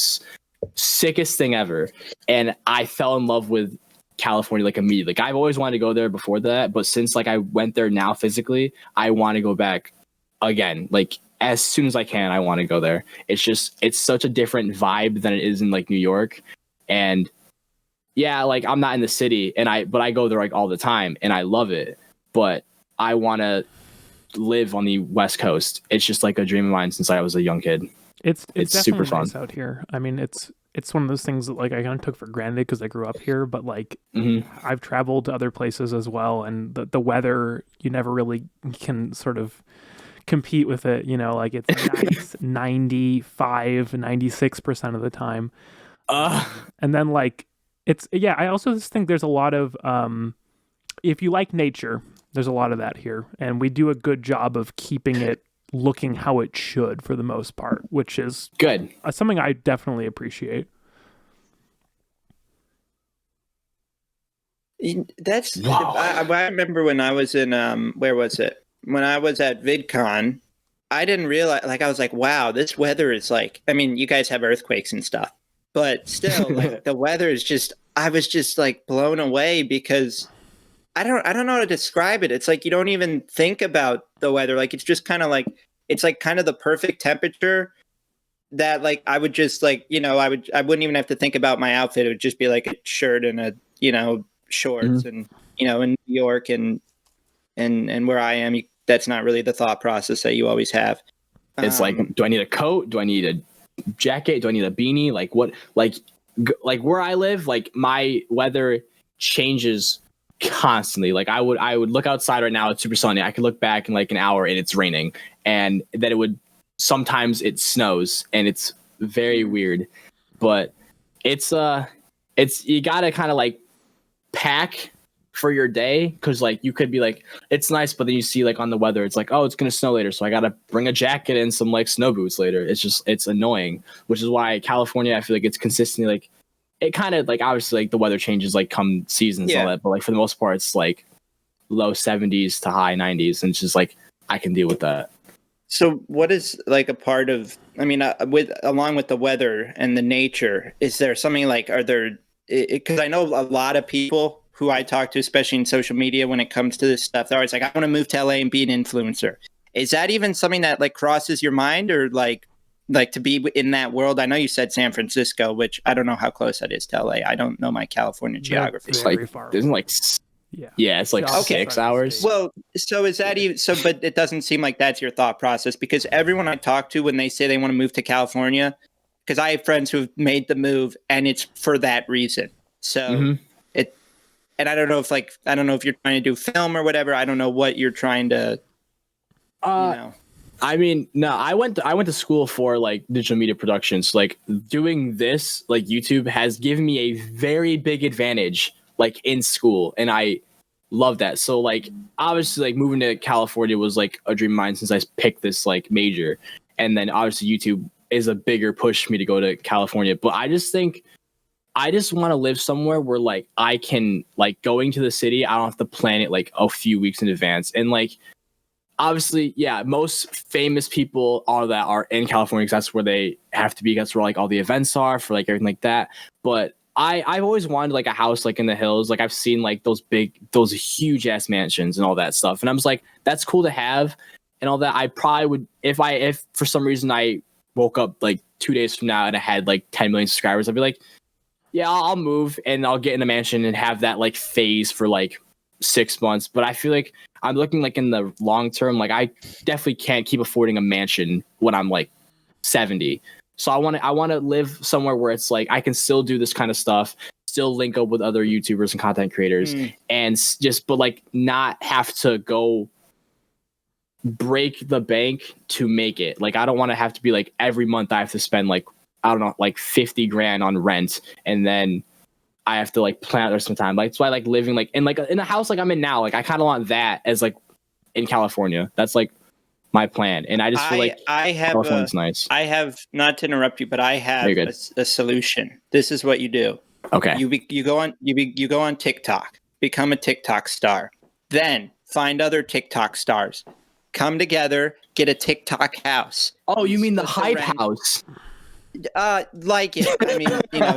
sickest thing ever, and I fell in love with California like immediately. Like I've always wanted to go there before that, but since like I went there now physically, I want to go back again. Like as soon as I can, I want to go there. It's such a different vibe than it is in like New York. And yeah, like I'm not in the city, but I go there like all the time and I love it. But I want to live on the West Coast. It's just like a dream of mine since I was a young kid. It's super fun nice out here. I mean, it's one of those things that like I kind of took for granted because I grew up here, but like I've traveled to other places as well, and the weather, you never really can sort of compete with it, you know, like it's nice 96% of the time. And then like I also just think there's a lot of if you like nature, there's a lot of that here, and we do a good job of keeping it looking how it should for the most part, which is good. Something I definitely appreciate. That's wow. I remember when I was in where was it? When I was at VidCon, I didn't realize, like I was like, wow, this weather is like, I mean, you guys have earthquakes and stuff, but still like the weather is just, I was just like blown away because I don't know how to describe it. It's like you don't even think about the weather. Like it's just kind of like, it's like kind of the perfect temperature that like I would just like, you know, I wouldn't even have to think about my outfit. It would just be like a shirt and a, you know, shorts. And, you know, in New York and where I am, that's not really the thought process that you always have. It's like, do I need a coat? Do I need a jacket? Do I need a beanie? Like what, like where I live, like my weather changes constantly. Like I would look outside right now, it's super sunny. I could look back in like an hour and it's raining, and then sometimes it snows, and it's very weird. But it's you gotta kind of like pack for your day, because like you could be like, it's nice, but then you see like on the weather it's like, oh, it's gonna snow later, so I gotta bring a jacket and some like snow boots later. It's annoying, which is why California, I feel like it's consistently like, it kind of like, obviously like the weather changes like come seasons and all that, but like for the most part it's like low 70s to high 90s, and it's just like I can deal with that. So what is like a part of, I mean, along with the weather and the nature, is there something like, are there, because I know a lot of people who I talk to, especially in social media, when it comes to this stuff, they're always like, I want to move to LA and be an influencer. Is that even something that like crosses your mind, or like to be in that world? I know you said San Francisco, which I don't know how close that is to LA. I don't know my California geography. It's like, isn't like, yeah, it's like 6 hours. Well, so is that even so? But it doesn't seem like that's your thought process, because everyone I talk to, when they say they want to move to California, because I have friends who've made the move and it's for that reason. So and I don't know if you're trying to do film or whatever. I don't know what you're trying to, you know. I mean, no, I went to school for like digital media productions. Like doing this, like YouTube has given me a very big advantage, like in school, and I love that. So like obviously like moving to California was like a dream of mine since I picked this like major, and then obviously YouTube is a bigger push for me to go to California. But I just think I just want to live somewhere where like I can, like, going to the city, I don't have to plan it like a few weeks in advance. And like obviously, yeah, most famous people, all of that, are in California because that's where they have to be. That's where like all the events are for like everything like that. But I've always wanted like a house like in the hills. Like I've seen like those huge ass mansions and all that stuff, and I'm just like, that's cool to have and all that. I probably would, if for some reason I woke up like 2 days from now and I had like 10 million subscribers, I'd be like, yeah, I'll move and I'll get in a mansion and have that like phase for like 6 months. But I feel like I'm looking like in the long term, like I definitely can't keep affording a mansion when I'm like 70. So I want to live somewhere where it's like I can still do this kind of stuff, still link up with other YouTubers and content creators, and just but like not have to go break the bank to make it. Like I don't want to have to be like every month I have to spend like I don't know like 50 grand on rent, and then I have to like plan out there some time. Like that's why I like living like in a house like I'm in now. Like I kind of want that as like in California. That's like my plan, and I just feel like California's nice. I have, not to interrupt you, but I have a solution. This is what you do. Okay. You go on TikTok, become a TikTok star, then find other TikTok stars, come together, get a TikTok house. Oh, you mean the hype house? Like it. I mean,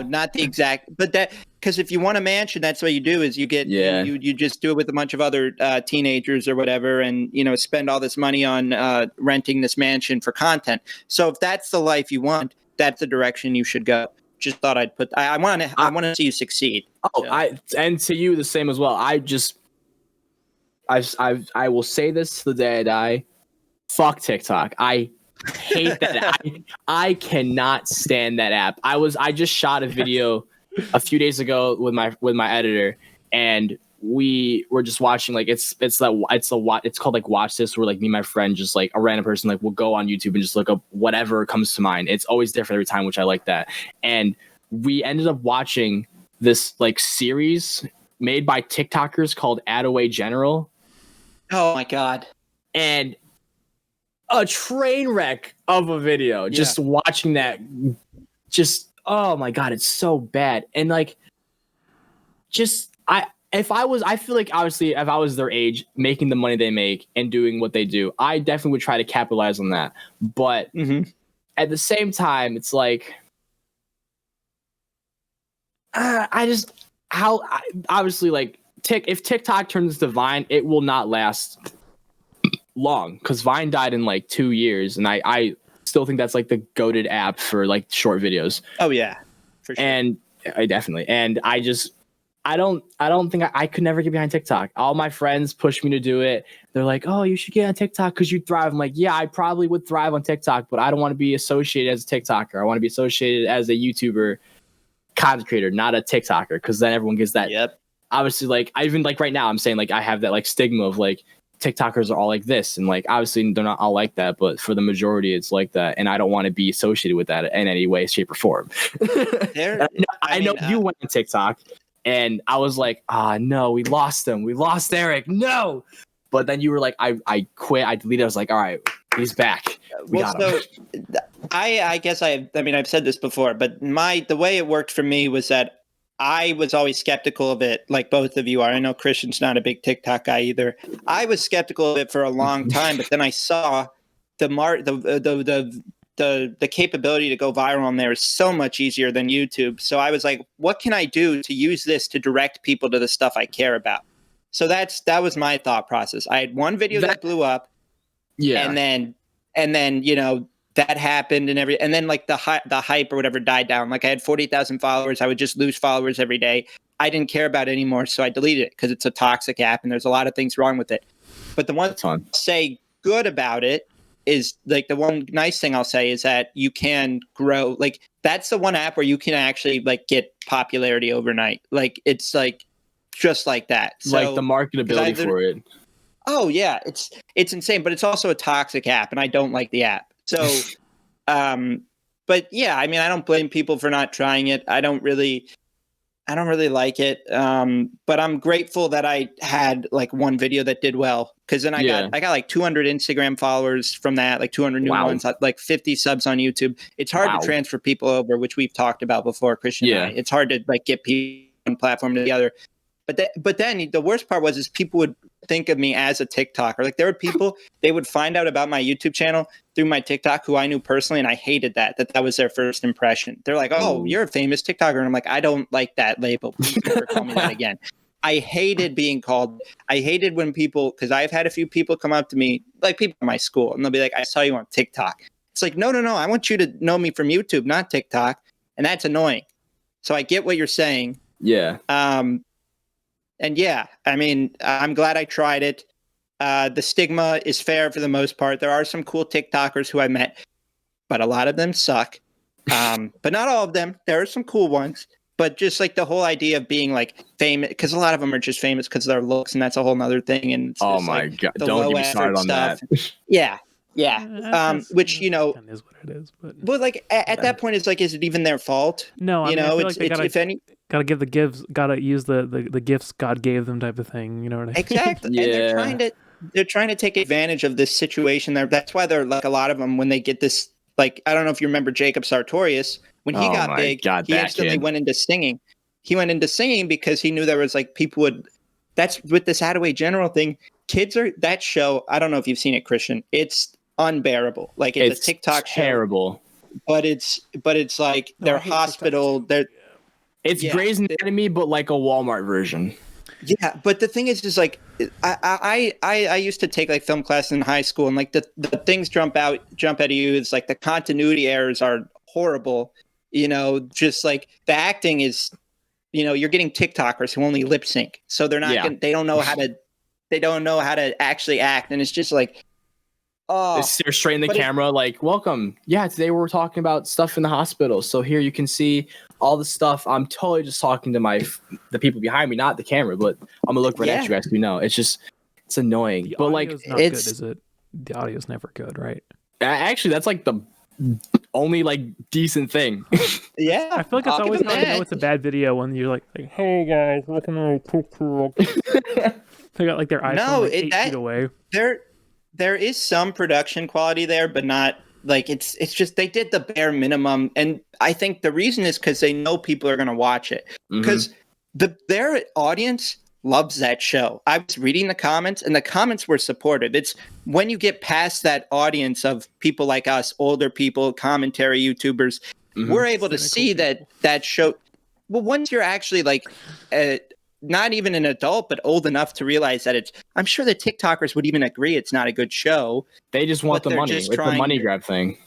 not the exact, but that, because if you want a mansion, that's what you do is you get, you just do it with a bunch of other teenagers or whatever, and, spend all this money on renting this mansion for content. So if that's the life you want, that's the direction you should go. Just thought I'd put, I want to see you succeed. Oh, so. And to you the same as well. I will say this to the day I die. Fuck TikTok. I hate that. I cannot stand that app. I just shot a video a few days ago with my editor, and we were just watching like it's called like Watch This, where like me and my friend, just like a random person, like we'll go on YouTube and just look up whatever comes to mind. It's always different every time, which I like that. And we ended up watching this like series made by TikTokers called Adaway General. Oh my god. And a train wreck of a video. Just watching that, just oh my god, it's so bad. And like, I feel like obviously if I was their age, making the money they make and doing what they do, I definitely would try to capitalize on that. But at the same time, it's like, obviously like if TikTok turns to Vine, it will not last long, because Vine died in like 2 years, and I still think that's like the goated app for like short videos. Oh yeah, for sure. And I definitely, and I don't think I could never get behind TikTok. All my friends push me to do it. They're like, oh, you should get on TikTok because you thrive. I'm like, yeah, I probably would thrive on TikTok, but I don't want to be associated as a TikToker. I want to be associated as a YouTuber content creator, not a TikToker, because then everyone gets that. Yep. Obviously, like I even like right now, I'm saying like I have that like stigma of like TikTokers are all like this, and like obviously they're not all like that, but for the majority it's like that, and I don't want to be associated with that in any way, shape, or form. I know you went on TikTok, and I was like, no, we lost him, we lost Eric, no. But then you were like, I quit, I deleted. I was like, all right, he's back. We got him. I guess I've said this before, but the way it worked for me was that I was always skeptical of it, like both of you are. I know Christian's not a big TikTok guy either. I was skeptical of it for a long time, but then I saw the capability to go viral on there is so much easier than YouTube. So I was like, what can I do to use this to direct people to the stuff I care about? So that was my thought process. I had one video that blew up, and then that happened, and then like the hype or whatever died down. Like I had 40,000 followers. I would just lose followers every day. I didn't care about it anymore, so I deleted it because it's a toxic app and there's a lot of things wrong with it. But the one thing I'll say good about it is, like, the one nice thing I'll say is that you can grow. Like that's the one app where you can actually like get popularity overnight. Like it's like just like that. So, like the marketability for it. Oh yeah, it's insane, but it's also a toxic app, and I don't like the app. So, but yeah, I mean, I don't blame people for not trying it. I don't really like it. But I'm grateful that I had like one video that did well, because then I got like 200 Instagram followers from that, like 200 new ones, like 50 subs on YouTube. It's hard to transfer people over, which we've talked about before, Christian and I. It's hard to like get people on platform to the other. But then the worst part is people would think of me as a TikToker. Like there were people, they would find out about my YouTube channel through my TikTok who I knew personally, and I hated that was their first impression. They're like, oh, you're a famous TikToker. And I'm like, I don't like that label. Please never call me that again. I hated being called. I hated when people, because I've had a few people come up to me, like people in my school, and they'll be like, I saw you on TikTok. It's like, no. I want you to know me from YouTube, not TikTok. And that's annoying. So I get what you're saying. Yeah. And yeah, I mean, I'm glad I tried it. The stigma is fair for the most part. There are some cool TikTokers who I met, but a lot of them suck. But not all of them. There are some cool ones. But just like the whole idea of being like famous, because a lot of them are just famous because of their looks, and that's a whole nother thing. And it's Oh just, my like, God! the Don't low get me started effort on stuff. that. Yeah. Which, you know, kind of is what it is. but like at that point, it's like, is it even their fault? No, I you mean, I know, feel it's like they if any. gotta give the gifts, gotta use the gifts God gave them type of thing. You know what I mean? Exactly. Yeah. And they're trying to take advantage of this situation there. That's why they're like, a lot of them, when they get this, like, I don't know if you remember Jacob Sartorius, when he got big, he instantly went into singing. He went into singing because he knew there was like people would, that's with this Hadaway General thing. Kids are, that show, I don't know if you've seen it, Christian. It's unbearable. Like, it's a TikTok terrible. show. But it's like their hospital, it's Grey's Anatomy, but like a Walmart version. Yeah, but the thing is like, I used to take like film classes in high school, and like the things jump out at you. It's like the continuity errors are horrible. You know, just like the acting is, you know, you're getting TikTokers who only lip sync, so they're not they don't know how to actually act, and it's just like, they stare straight in the camera, like, welcome. Yeah, today we're talking about stuff in the hospital. So here you can see all the stuff. I'm totally just talking to the people behind me, not the camera, but I'm gonna look right at you guys. You know, it's annoying. The but like, not good, is it? The audio's never good, right? Actually, that's like the only like decent thing. Yeah, I feel like it's always how you know it's a bad video when you're like hey guys, look at my TikTok. They got like their iPhone 8 feet away. There is some production quality there, but not like it's just they did the bare minimum, and I think the reason is because they know people are going to watch it, because their audience loves that show. I was reading the comments, and the comments were supportive. It's when you get past that audience of people like us, older people, commentary YouTubers, we're able to see that show. Well, once you're actually like not even an adult, but old enough to realize that I'm sure the TikTokers would even agree it's not a good show. They just want the money. It's the money grab thing.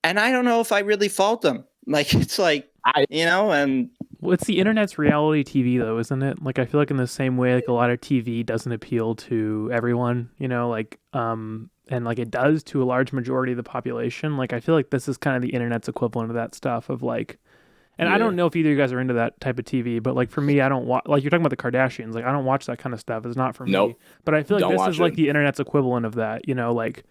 And I don't know if I really fault them. Like, it's like, and well, it's the internet's reality TV though, isn't it? Like, I feel like in the same way, like a lot of TV doesn't appeal to everyone, you know, like, and like it does to a large majority of the population. Like, I feel like this is kind of the internet's equivalent of that stuff of like, and I don't know if either of you guys are into that type of TV, but like for me, I don't watch, like you're talking about the Kardashians. Like, I don't watch that kind of stuff. It's not for me. But I feel like this is like the internet's equivalent of that, you know, like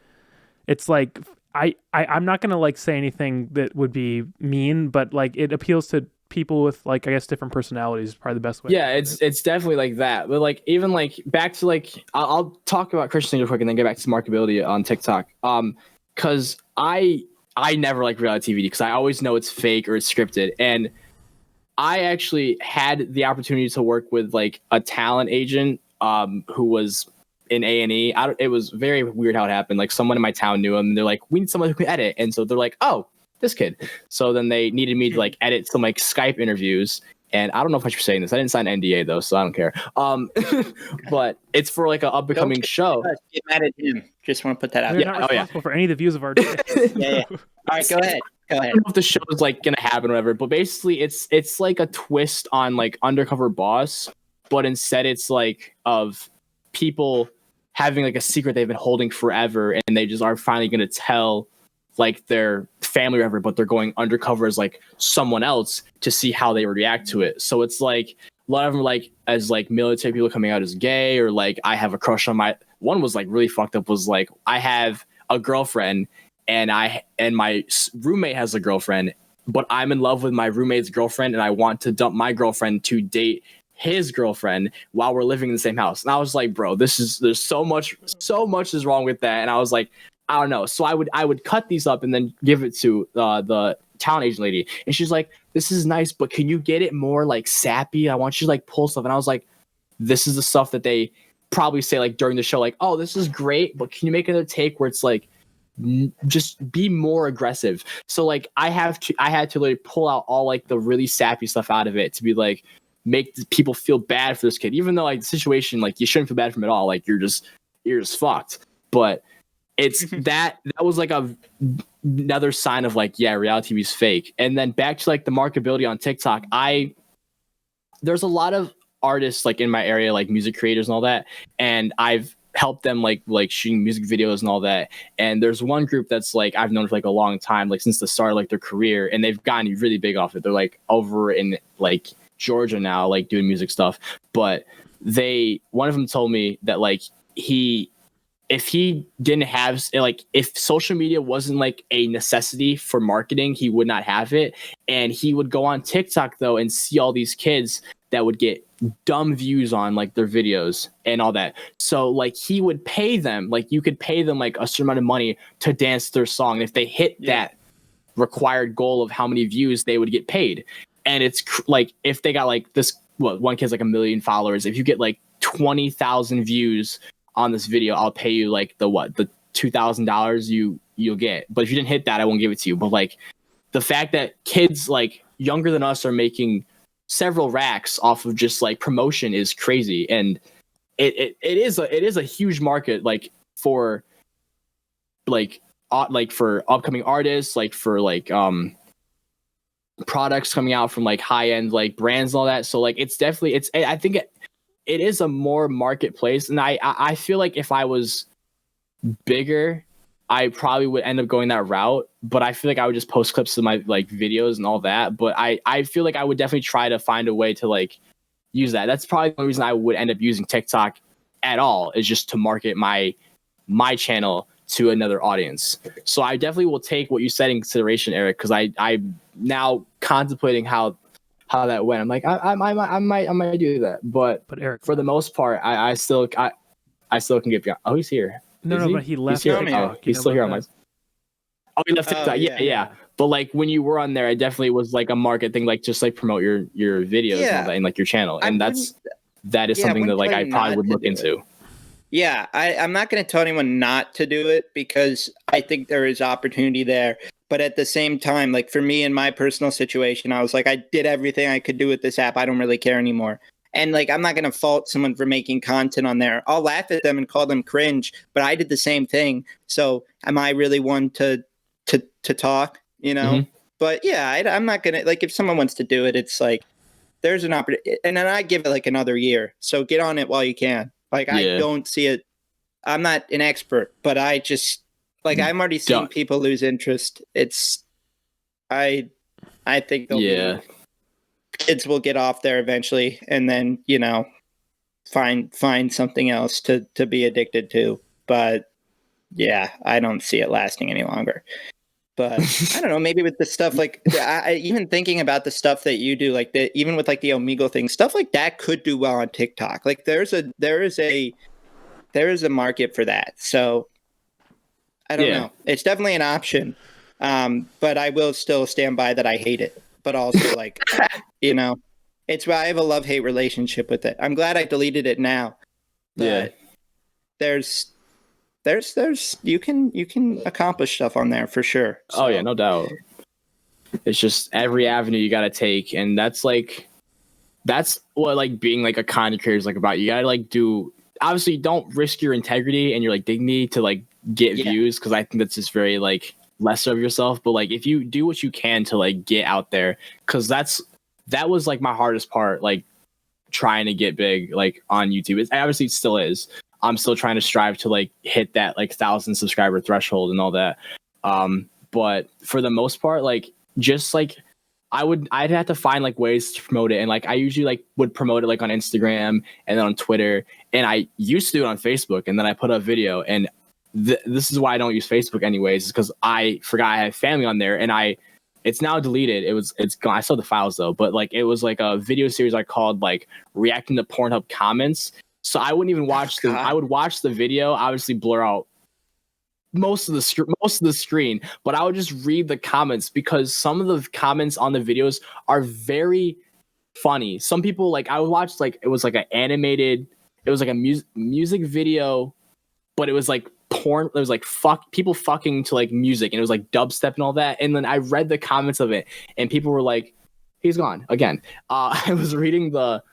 it's like, I'm not going to like say anything that would be mean, but like it appeals to people with like, I guess, different personalities is probably the best way. Yeah, it's definitely like that. But like, even like back to like, I'll talk about Christian real quick and then get back to marketability on TikTok. Cause I never like reality TV because I always know it's fake or it's scripted. And I actually had the opportunity to work with like a talent agent who was in A&E. It was very weird how it happened. Like someone in my town knew him and they're like, we need someone who can edit. And so they're like, oh, this kid. So then they needed me to like edit some like Skype interviews. And I don't know if I should say this. I didn't sign an NDA though, so I don't care. But it's for like an up and coming show. Get mad at him. Just want to put that out. We're not responsible for any of the views of our yeah. All right, go ahead. I don't know if the show is like gonna happen or whatever, but basically it's like a twist on like Undercover Boss, but instead it's like of people having like a secret they've been holding forever, and they just are finally gonna tell like their family or whatever, but they're going undercover as like someone else to see how they would react to it. So it's like a lot of them like as like military people coming out as gay, or like I have a crush on one was like really fucked up, was like I have a girlfriend and my roommate has a girlfriend, but I'm in love with my roommate's girlfriend and I want to dump my girlfriend to date his girlfriend while we're living in the same house. And I was like, bro, there's so much is wrong with that. And I was like, I don't know. So I would cut these up and then give it to the talent agent lady. And she's like, this is nice, but can you get it more like sappy? I want you to like pull stuff. And I was like, this is the stuff that they probably say like during the show, like, oh, this is great, but can you make another take where it's like, just be more aggressive? So like I had to literally pull out all like the really sappy stuff out of it to be like, make people feel bad for this kid, even though like the situation, like you shouldn't feel bad for him at all. Like you're just fucked. But it's that was like another sign of like, yeah, reality TV is fake. And then back to like the marketability on TikTok, there's a lot of artists like in my area, like music creators and all that, and I've helped them like shooting music videos and all that. And there's one group that's like I've known for like a long time, like since the start of like their career, and they've gotten really big off it. They're like over in like Georgia now, like doing music stuff. But one of them told me that like if he didn't have like if social media wasn't like a necessity for marketing, he would not have it. And he would go on TikTok though and see all these kids that would get dumb views on like their videos and all that. So like he would pay them, like you could pay them like a certain amount of money to dance their song. If they hit that required goal of how many views, they would get paid. And it's like if they got like this, one kid's like 1 million followers. If you get like 20,000 views on this video, I'll pay you like the $2,000 you'll get. But if you didn't hit that, I won't give it to you. But like the fact that kids like younger than us are making several racks off of just like promotion is crazy. And it is a huge market like for for upcoming artists, like for like products coming out from like high end like brands and all that. So like it's definitely I think it is a more marketplace. And I feel like if I was bigger, I probably would end up going that route. But I feel like I would just post clips of my like videos and all that. But I feel like I would definitely try to find a way to like use that. That's probably the only reason I would end up using TikTok at all, is just to market my channel to another audience. So I definitely will take what you said in consideration, Eric, because I'm now contemplating how that went. I'm like, I might do that, but Eric, for the most part, I still can get beyond. Oh, he's here. But he left. He's here. Oh, he's still here on my. Oh, he left TikTok. Yeah. But like when you were on there, it definitely was like a market thing, like just like promote your videos and all that, and like your channel, and that is something that like I probably would look into. Yeah, I'm not going to tell anyone not to do it because I think there is opportunity there. But at the same time, like for me in my personal situation, I was like, I did everything I could do with this app. I don't really care anymore. And like, I'm not going to fault someone for making content on there. I'll laugh at them and call them cringe, but I did the same thing. So am I really one to talk, you know? Mm-hmm. But yeah, I'm not going to, like, if someone wants to do it, it's like, there's an opportunity. And then I give it like another year. So get on it while you can. Like, I don't see it. I'm not an expert, but I just, like, I'm already seeing people lose interest. I think kids will get off there eventually and then, you know, find something else to be addicted to. But yeah, I don't see it lasting any longer. But I don't know, maybe with the stuff like even thinking about the stuff that you do, like even with like the Omegle thing, stuff like that could do well on TikTok. Like there is a market for that. So I don't know. It's definitely an option. But I will still stand by that I hate it. But also like, you know, it's why I have a love-hate relationship with it. I'm glad I deleted it now. But there's you can accomplish stuff on there for sure. So. Oh yeah, no doubt. It's just every avenue you gotta take, and that's what like being like a content creator is like about. You gotta like do, obviously don't risk your integrity and your like dignity to like get views, because I think that's just very like lesser of yourself. But like if you do what you can to like get out there, because that was like my hardest part, like trying to get big like on YouTube. It obviously still is. I'm still trying to strive to like hit that like 1,000 subscriber threshold and all that. But for the most part, like just like I'd have to find like ways to promote it. And like I usually like would promote it like on Instagram and then on Twitter. And I used to do it on Facebook, and then I put up video. And this is why I don't use Facebook anyways, is because I forgot I had family on there, and it's now deleted. It's gone. I still have the files though, but like it was like a video series I called like reacting to Pornhub comments. So I wouldn't even watch I would watch the video, obviously blur out most of the screen, but I would just read the comments, because some of the comments on the videos are very funny. Some people, like I would watch, like it was like an animated, it was like a music video, but it was like porn. It was like people fucking to like music, and it was like dubstep and all that. And then I read the comments of it, and people were like, "He's gone again." I was reading the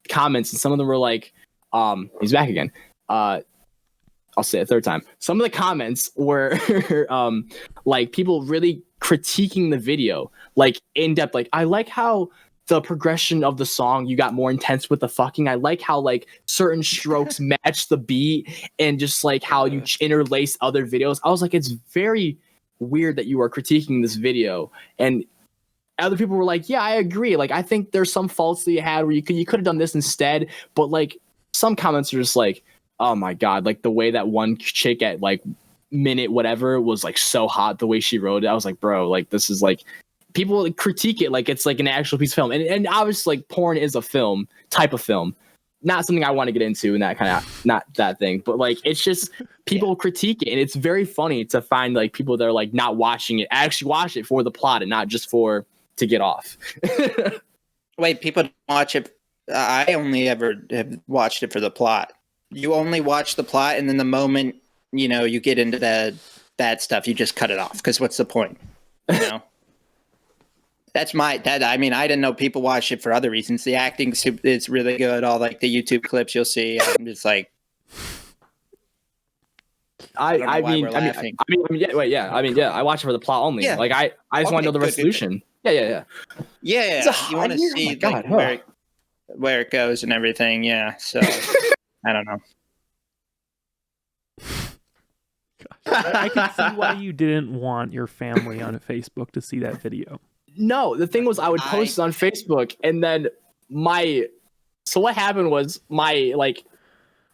comments, and some of them were like, "He's back again." I'll say it a third time. Some of the comments were like people really critiquing the video, like in depth. Like, I like how the progression of the song, you got more intense with the fucking. I like how like certain strokes match the beat, and just like how you interlace other videos. I was like, it's very weird that you are critiquing this video. And other people were like, yeah, I agree. Like, I think there's some faults that you had where you could have done this instead. But like some comments are just like, oh my God, like the way that one chick at like minute whatever was like so hot, the way she wrote it. I was like, bro, like this is like, people critique it like it's like an actual piece of film. And obviously like porn is a film, type of film. Not something I want to get into and that kind of, not that thing, but like, it's just people critique it. And it's very funny to find like people that are like not watching it, actually watch it for the plot and not just to get off. Wait, people watch it. I only ever have watched it for the plot. You only watch the plot, and then the moment, you know, you get into that stuff, you just cut it off. Because what's the point? You know? I mean, I didn't know people watch it for other reasons. The acting is really good. All like the YouTube clips you'll see. I'm just like, I mean, yeah. I watch it for the plot only. Yeah. Like I just want to know the resolution. Yeah. You want to see where it goes and everything. Yeah. So I don't know. I can see why you didn't want your family on Facebook to see that video. No, the thing was I would post it on Facebook, and then so what happened was my like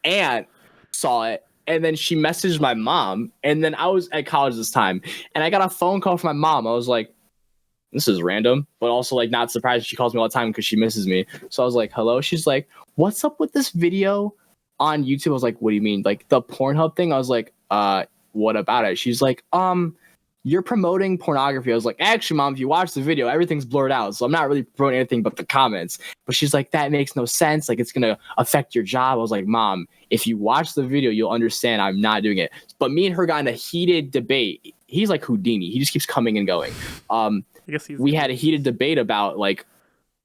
aunt saw it, and then she messaged my mom, and then I was at college this time, and I got a phone call from my mom. I was like, this is random, but also like not surprised. She calls me all the time because she misses me. So I was like, hello. She's like, what's up with this video on YouTube? I was like, what do you mean? Like the Pornhub thing? I was like, what about it? She's like, you're promoting pornography. I was like, actually, Mom, if you watch the video, everything's blurred out. So I'm not really promoting anything but the comments. But she's like, that makes no sense. Like, it's going to affect your job. I was like, Mom, if you watch the video, you'll understand I'm not doing it. But me and her got in a heated debate. He's like Houdini. He just keeps coming and going. We had a heated debate about, like,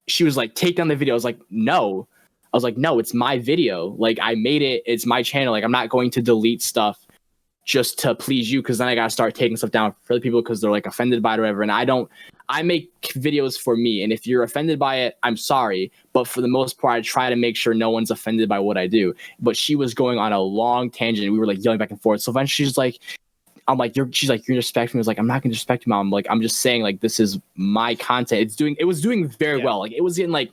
she was like, take down the video. I was like, no. I was like, no, it's my video. Like, I made it. It's my channel. Like, I'm not going to delete stuff just to please you, because then I gotta start taking stuff down for other people because they're like offended by it or whatever. And I make videos for me, and if you're offended by it, I'm sorry, but for the most part I try to make sure no one's offended by what I do. But she was going on a long tangent, and we were like yelling back and forth. So eventually she's like, she's like, you're disrespecting me. I was like, I'm not gonna disrespect you, Mom. Like, I'm just saying, like, this is my content. It was doing very well. Like, it was getting like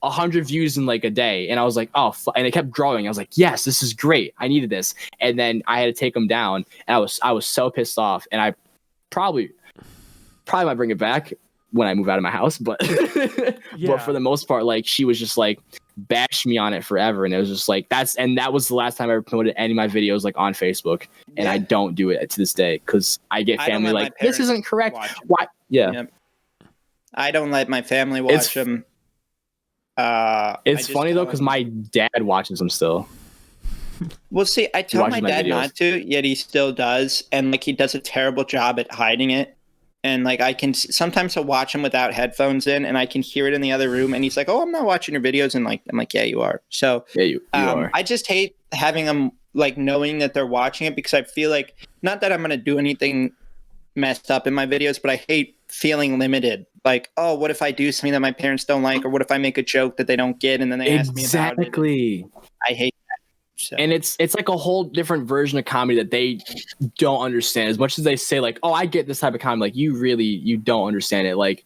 100 views in like a day, and I was like, oh, and it kept growing. I was like, yes, this is great. I needed this. And then I had to take them down, and I was so pissed off. And I probably might bring it back when I move out of my house, but but for the most part, like, she was just like bashed me on it forever, and it was just like that was the last time I ever promoted any of my videos like on Facebook, and I don't do it to this day because I get family like, this isn't correct. Why? Yeah. I don't let my family watch them. It's funny though because my dad watches them still. Well, see, I tell my dad not to, yet he still does, and like he does a terrible job at hiding it. And like sometimes I'll watch him without headphones in, and I can hear it in the other room. And he's like, "Oh, I'm not watching your videos," and like I'm like, "Yeah, you are." So yeah, you are. I just hate having them like knowing that they're watching it, because I feel like, not that I'm gonna do anything messed up in my videos, but I hate feeling limited. Like, oh, what if I do something that my parents don't like, or what if I make a joke that they don't get, and then they ask me about it? Exactly. I hate that. So. And it's like a whole different version of comedy that they don't understand. As much as they say like, oh, I get this type of comedy, like you don't understand it. Like,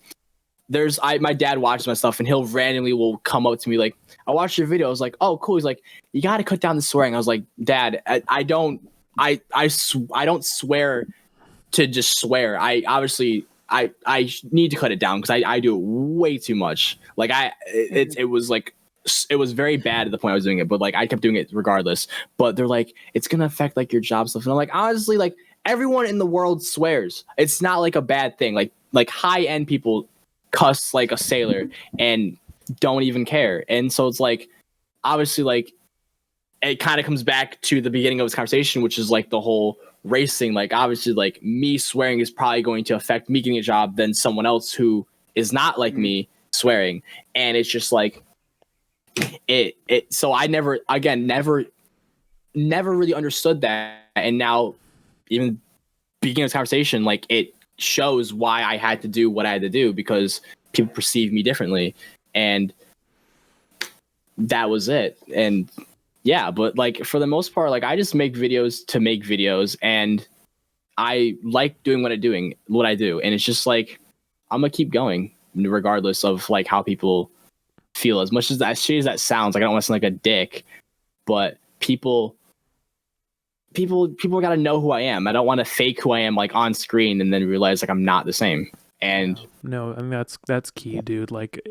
my dad watches my stuff, and he'll randomly will come up to me like, I watched your video. I was like, oh, cool. He's like, you got to cut down the swearing. I was like, Dad, I don't swear to just swear. I need to cut it down because I do it way too much. Like it was like, it was very bad at the point I was doing it, but like I kept doing it regardless. But they're like, it's gonna affect like your job stuff, and I'm like, honestly, like everyone in the world swears. It's not like a bad thing. Like high end people cuss like a sailor and don't even care. And so it's like, obviously, like it kind of comes back to the beginning of this conversation, which is like the whole racing. Like obviously, like me swearing is probably going to affect me getting a job than someone else who is not like me swearing. And it's just like it so I never never really understood that. And now, even beginning of this conversation, like, it shows why I had to do what I had to do, because people perceive me differently. And that was it. And yeah, but like, for the most part, like, I just make videos to make videos, and I like doing what I do. And it's just like, I'm gonna keep going regardless of like how people feel. As much as shitty as that sounds, like, I don't want to sound like a dick, but people got to know who I am. I don't want to fake who I am, like, on screen and then realize like I'm not the same. And no, I mean, that's key, dude. Like,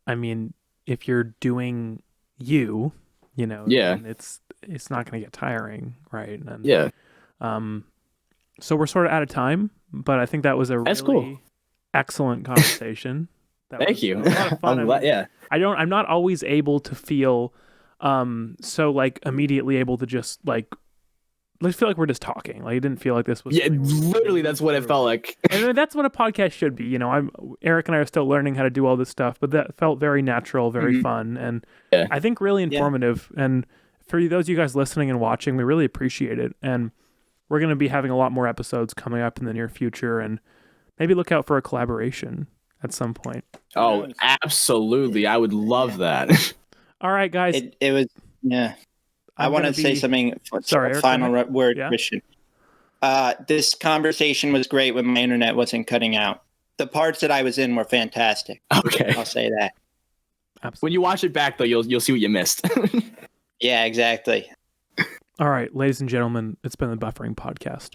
I mean, if you're doing you know, yeah, it's not going to get tiring, right? And yeah. So we're sort of out of time, but I think that was a really excellent conversation. Thank you. A lot of fun. I'm glad, yeah. I'm not always able to feel so like immediately able to just like, let's feel like we're just talking. Like, I didn't feel like this was. Yeah, literally, that's what it felt like. And I mean, that's what a podcast should be. You know, Eric and I are still learning how to do all this stuff, but that felt very natural, very fun, and I think really informative. Yeah. And for those of you guys listening and watching, we really appreciate it. And we're going to be having a lot more episodes coming up in the near future, and maybe look out for a collaboration at some point. Oh, absolutely. I would love that. All right, guys. It was, yeah. I want to say something. Sorry, Eric, final word, Christian. This conversation was great when my internet wasn't cutting out. The parts that I was in were fantastic. Okay. I'll say that. Absolutely. When you watch it back, though, you'll see what you missed. Yeah, exactly. All right, ladies and gentlemen, it's been the Buffering Podcast.